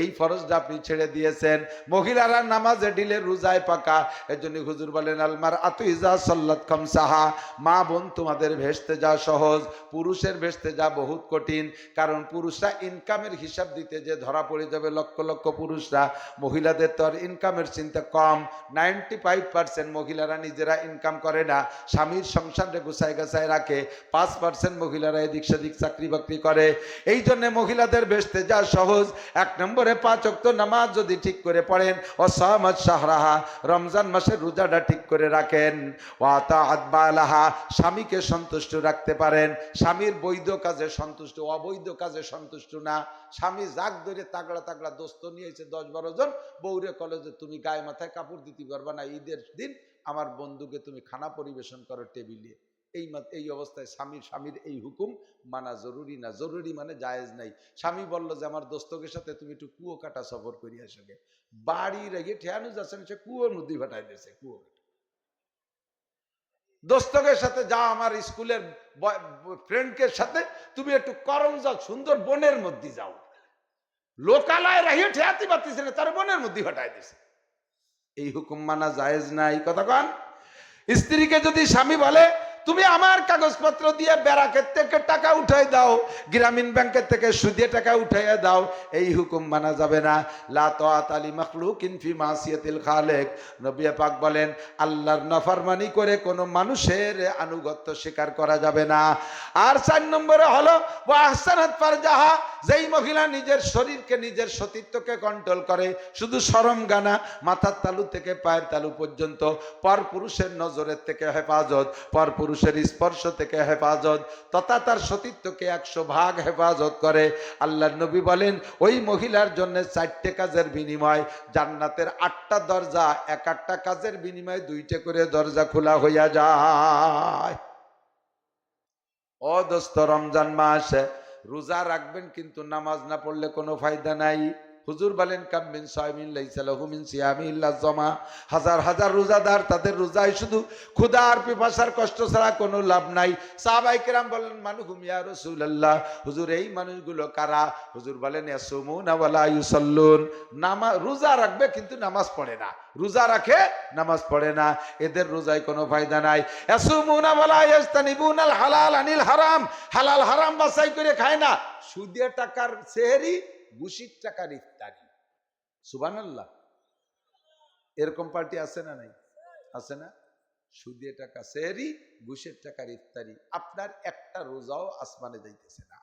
এই ফরজটা আপনি ছেড়ে দিয়েছেন। মহিলারা নামাজে ঢিলে রোজায় পাকা, এর জন্য হুজুর বলেন আল মারআতু ইযা সাল্লাত খামসাহা, মা বোন তোমাদের ভেস্তে যা সহজ, পুরুষের ভেস্তে যা বহুত কঠিন। কারণ পুরুষরা ইনকামের হিসাব দিতে যে ধরা পড়ে যাবে লক্ষ লক্ষ পুরুষরা, মহিলাদের তো আর ইনকামের চিন্তা কম। 95% মহিলারা নিজেরা ইনকাম করে না, স্বামীর সংসারে গুছায় গাছায় রাখে। 5% মহিলারা এদিক সেদিক চাকরি বাকরি করে। এই জন্য মহিলাদের ভেস্তে যা সহজ। 1 নম্বরে 5 ওয়াক্ত নামাজ যদি ঠিক করে পড়েন, ও সামাত শাহরাহা, রমজান মাসের রোজাটা ঠিক করে রাখেন, ওয়া তাআত বালাহা, স্বামীকে সন্তুষ্ট রাখতে পারেন। স্বামীর বৈধ কাজে সন্তুষ্ট, অবৈধ কাজে সন্তুষ্ট না। স্বামী জাগ ধরে তাগড়া তাগড়া দোস্ত নিয়েছে 10-12 জন, বউরে কলেজে তুমি গায়ে মাথায় কাপড় দিতে পারবা না, ঈদের দিন আমার বন্ধুকে তুমি খানা পরিবেশন করো টেবিলে। এই অবস্থায় স্বামীর এই হুকুম মানা জরুরি না। জরুরি মানে জায়েজ নাই। স্বামী বলল যে আমার দোস্তকের সাথে তুমি একটু কুয়ো কাটা সফর করি আসবে, বাড়ি রেগে ঠেয়ানো যাচ্ছে না, সে কুয়ো নদী ভাটাই দিয়েছে। কুয়ো দোস্তকের সাথে যা, আমার স্কুলের ফ্রেন্ডকে সাথে তুমি একটু করমজাল সুন্দর বনের মধ্যে যাও, লোকালয় রাহিয়ে ঠেয়াতে পারতেছে না, তার বনের মধ্যে হটাই দিছে। এই হুকুম মানা জায়েজ নাই। কথা কন। স্ত্রীকে যদি স্বামী বলে তুমি আমার কাগজপত্র দিয়ে ব্যারাকের থেকে টাকা উঠাই দাও, গ্রামীণ ব্যাংকের থেকে সুদে টাকা উঠাইয়া দাও, এই হুকুম মানা যাবে না। লা তাআতা লি মাখলুকিন ফি মাসিয়াতিল খালিক। নবী পাক বলেন আল্লাহর নাফরমানি করে কোনো মানুষের আনুগত্য স্বীকার করা যাবে না। আর 4 নম্বরে হলো ওয়া আহসানাত ফারজাহা, যেই মহিলা নিজের শরীরকে, নিজের সতীত্বকে কন্ট্রোল করে, শুধু শরম গানা, মাথার তালু থেকে পায়ের তালু পর্যন্ত পরপুরুষের নজরের থেকে হেফাজত, পরপুরুষের স্পর্শ থেকে হেফাজত, তথা তার সতীত্বকে 100 ভাগ হেফাজত করে। আল্লাহর নবী বলেন ওই মহিলার জন্য 4টে কাজের বিনিময় জান্নাতের 8টা দরজা, এক একটা কাজের বিনিময়ে 2টে করে দরজা খোলা হইয়া যায়। ও দোস্ত, রমজান মাস, রোজা রাখবেন কিন্তু নামাজ না পড়লে কোনো ফায়দা নাই। হুজুর বলেন কাম মিন সাইমিন লাইসা লাহু মিন সিয়ামি ইল্লা জামা, হাজার হাজার রোজাদার, তাদের রোজায় শুধু ক্ষুধা আর পিপাসার কষ্ট ছাড়া কোনো লাভ নাই। সাহাবায়ে কেরাম বলেন মানহুম ইয়া রাসূলুল্লাহ, হুজুর এই মানুষগুলো কারা? হুজুর বলেন ইয়াসুমুনা ওয়া লা ইউসাল্লুন, নামাজ রোজা রাখবে কিন্তু নামাজ পড়ে না, রোজা রাখে নামাজ পড়ে না, এদের রোজায় কোনো ফায়দা নাই। ইয়াসুমুনা ওয়া লা ইয়াস্তানিবুনাল হালাল আনিল হারাম, হালাল হারাম বাছাই করে খায় না, সুদে টাকার সেহরি, ঘুষির টাকার ইফতারি। সুবহানাল্লাহ। এরকম পার্টি আছে না নাই? আছে না? সুদে টাকা সেহরি, ঘুষের টাকার ইফতারি, আপনার একটা রোজাও আসমানে যাইতেছে না।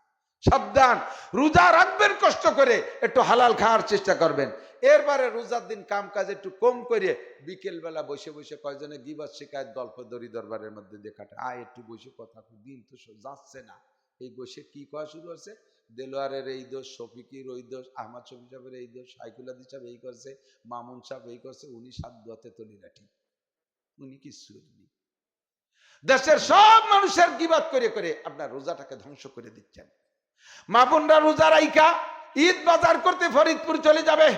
সাবধান, রোজা রাখবেন কষ্ট করে, একটু হালাল খাওয়ার চেষ্টা করবেন। এরপরে রোজার দিন কাম কাজ একটু কম করে বিকেল বেলা বসে বসে কয়জনে গিবত শিকায়ত গল্প দড়ি দরবারের মধ্যে দেখাটা, একটু বসে কথা, দিন তো যাচ্ছে না, এই বসে কি করা শুরু হচ্ছে, দেলোয়ারের এই দোষ, শফিকির ওই দোষ, আহমদ শফি সাহেবের এই দোষ, সাইকুল আদি সাহেব এই করছে, মামুন সাহেব এই করছে, উনি 7 দোয়াতে তলি রাখি, উনি কিছু নেই। দেশের সব মানুষের গিবত করে করে আপনার রোজাটাকে ধ্বংস করে দিচ্ছেন। মা বোনরা রোজা রাইখা ঈদ বাজার করতে ফরিদপুর চলে যাবে,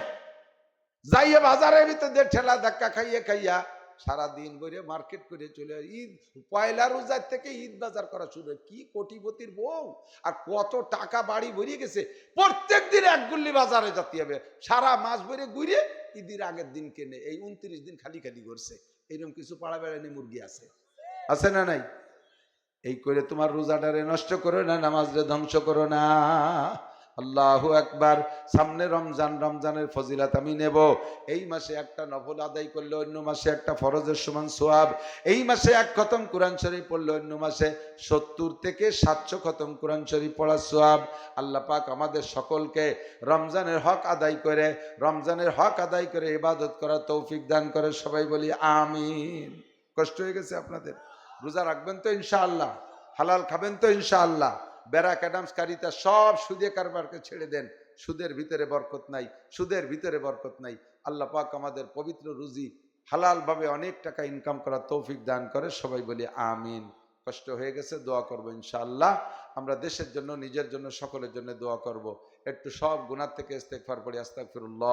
যাইয়ে বাজারের ভিতরে ঠেলা ধাক্কা খাইয়ে খাইয়া সারাদিন বইরে মার্কেট করে চলে, ঈদ পয়লা রোজার থেকে ঈদ বাজার করা শুরু। কি কোটিপতির বউ, আর কত টাকা বাড়ি ভরিয়ে গেছে, প্রত্যেক দিন এক গুল্লি বাজারে যেতে হবে, সারা মাস ভরে ঘুরে ঈদের আগের দিন কেনে, এই 29 দিন খালি খালি করছে। এরকম কিছু পাড়া বেড়ানি মুরগি আছে, আছে না নাই? এই করে তোমার রোজাটারে নষ্ট করো না, নামাজরে ধ্বংস করো না। আল্লাহু আকবার। সামনে রমজান, রমজানের ফজিলত আমি নেব। এই মাসে একটা নফল আদায় করলে অন্য মাসে একটা ফরজের সমান সওয়াব। এই মাসে 1 খতম কোরআন শরীফ পড়লে অন্য মাসে 70 থেকে 700 খতম কোরআন শরীফ পড়ার সওয়াব। আল্লাহ পাক আমাদের সকলকে রমজানের হক আদায় করে, রমজানের হক আদায় করে ইবাদত করার তৌফিক দান করে। সবাই বলি আমিন। কষ্ট হয়ে গেছে আপনাদের? রোজা রাখবেন তো ইনশাআল্লাহ? হালাল খাবেন তো ইনশাআল্লাহ? ব্যারাক অ্যাডামসকারিতা সব সুদে কারবারকে ছেড়ে দেন। সুদের ভিতরে বরকত নাই, সুদের ভিতরে বরকত নাই। আল্লাহ পাক আমাদের পবিত্র রুজি হালাল ভাবে অনেক টাকা ইনকাম করার তৌফিক দান করে। সবাই বলি আমিন। কষ্ট হয়ে গেছে, দোয়া করবো ইনশাআল্লাহ। আমরা দেশের জন্য, নিজের জন্য, সকলের জন্য দোয়া করব। একটু সব গুনাহ থেকে ইস্তেগফার করি। আস্তাগফিরুল্লাহ।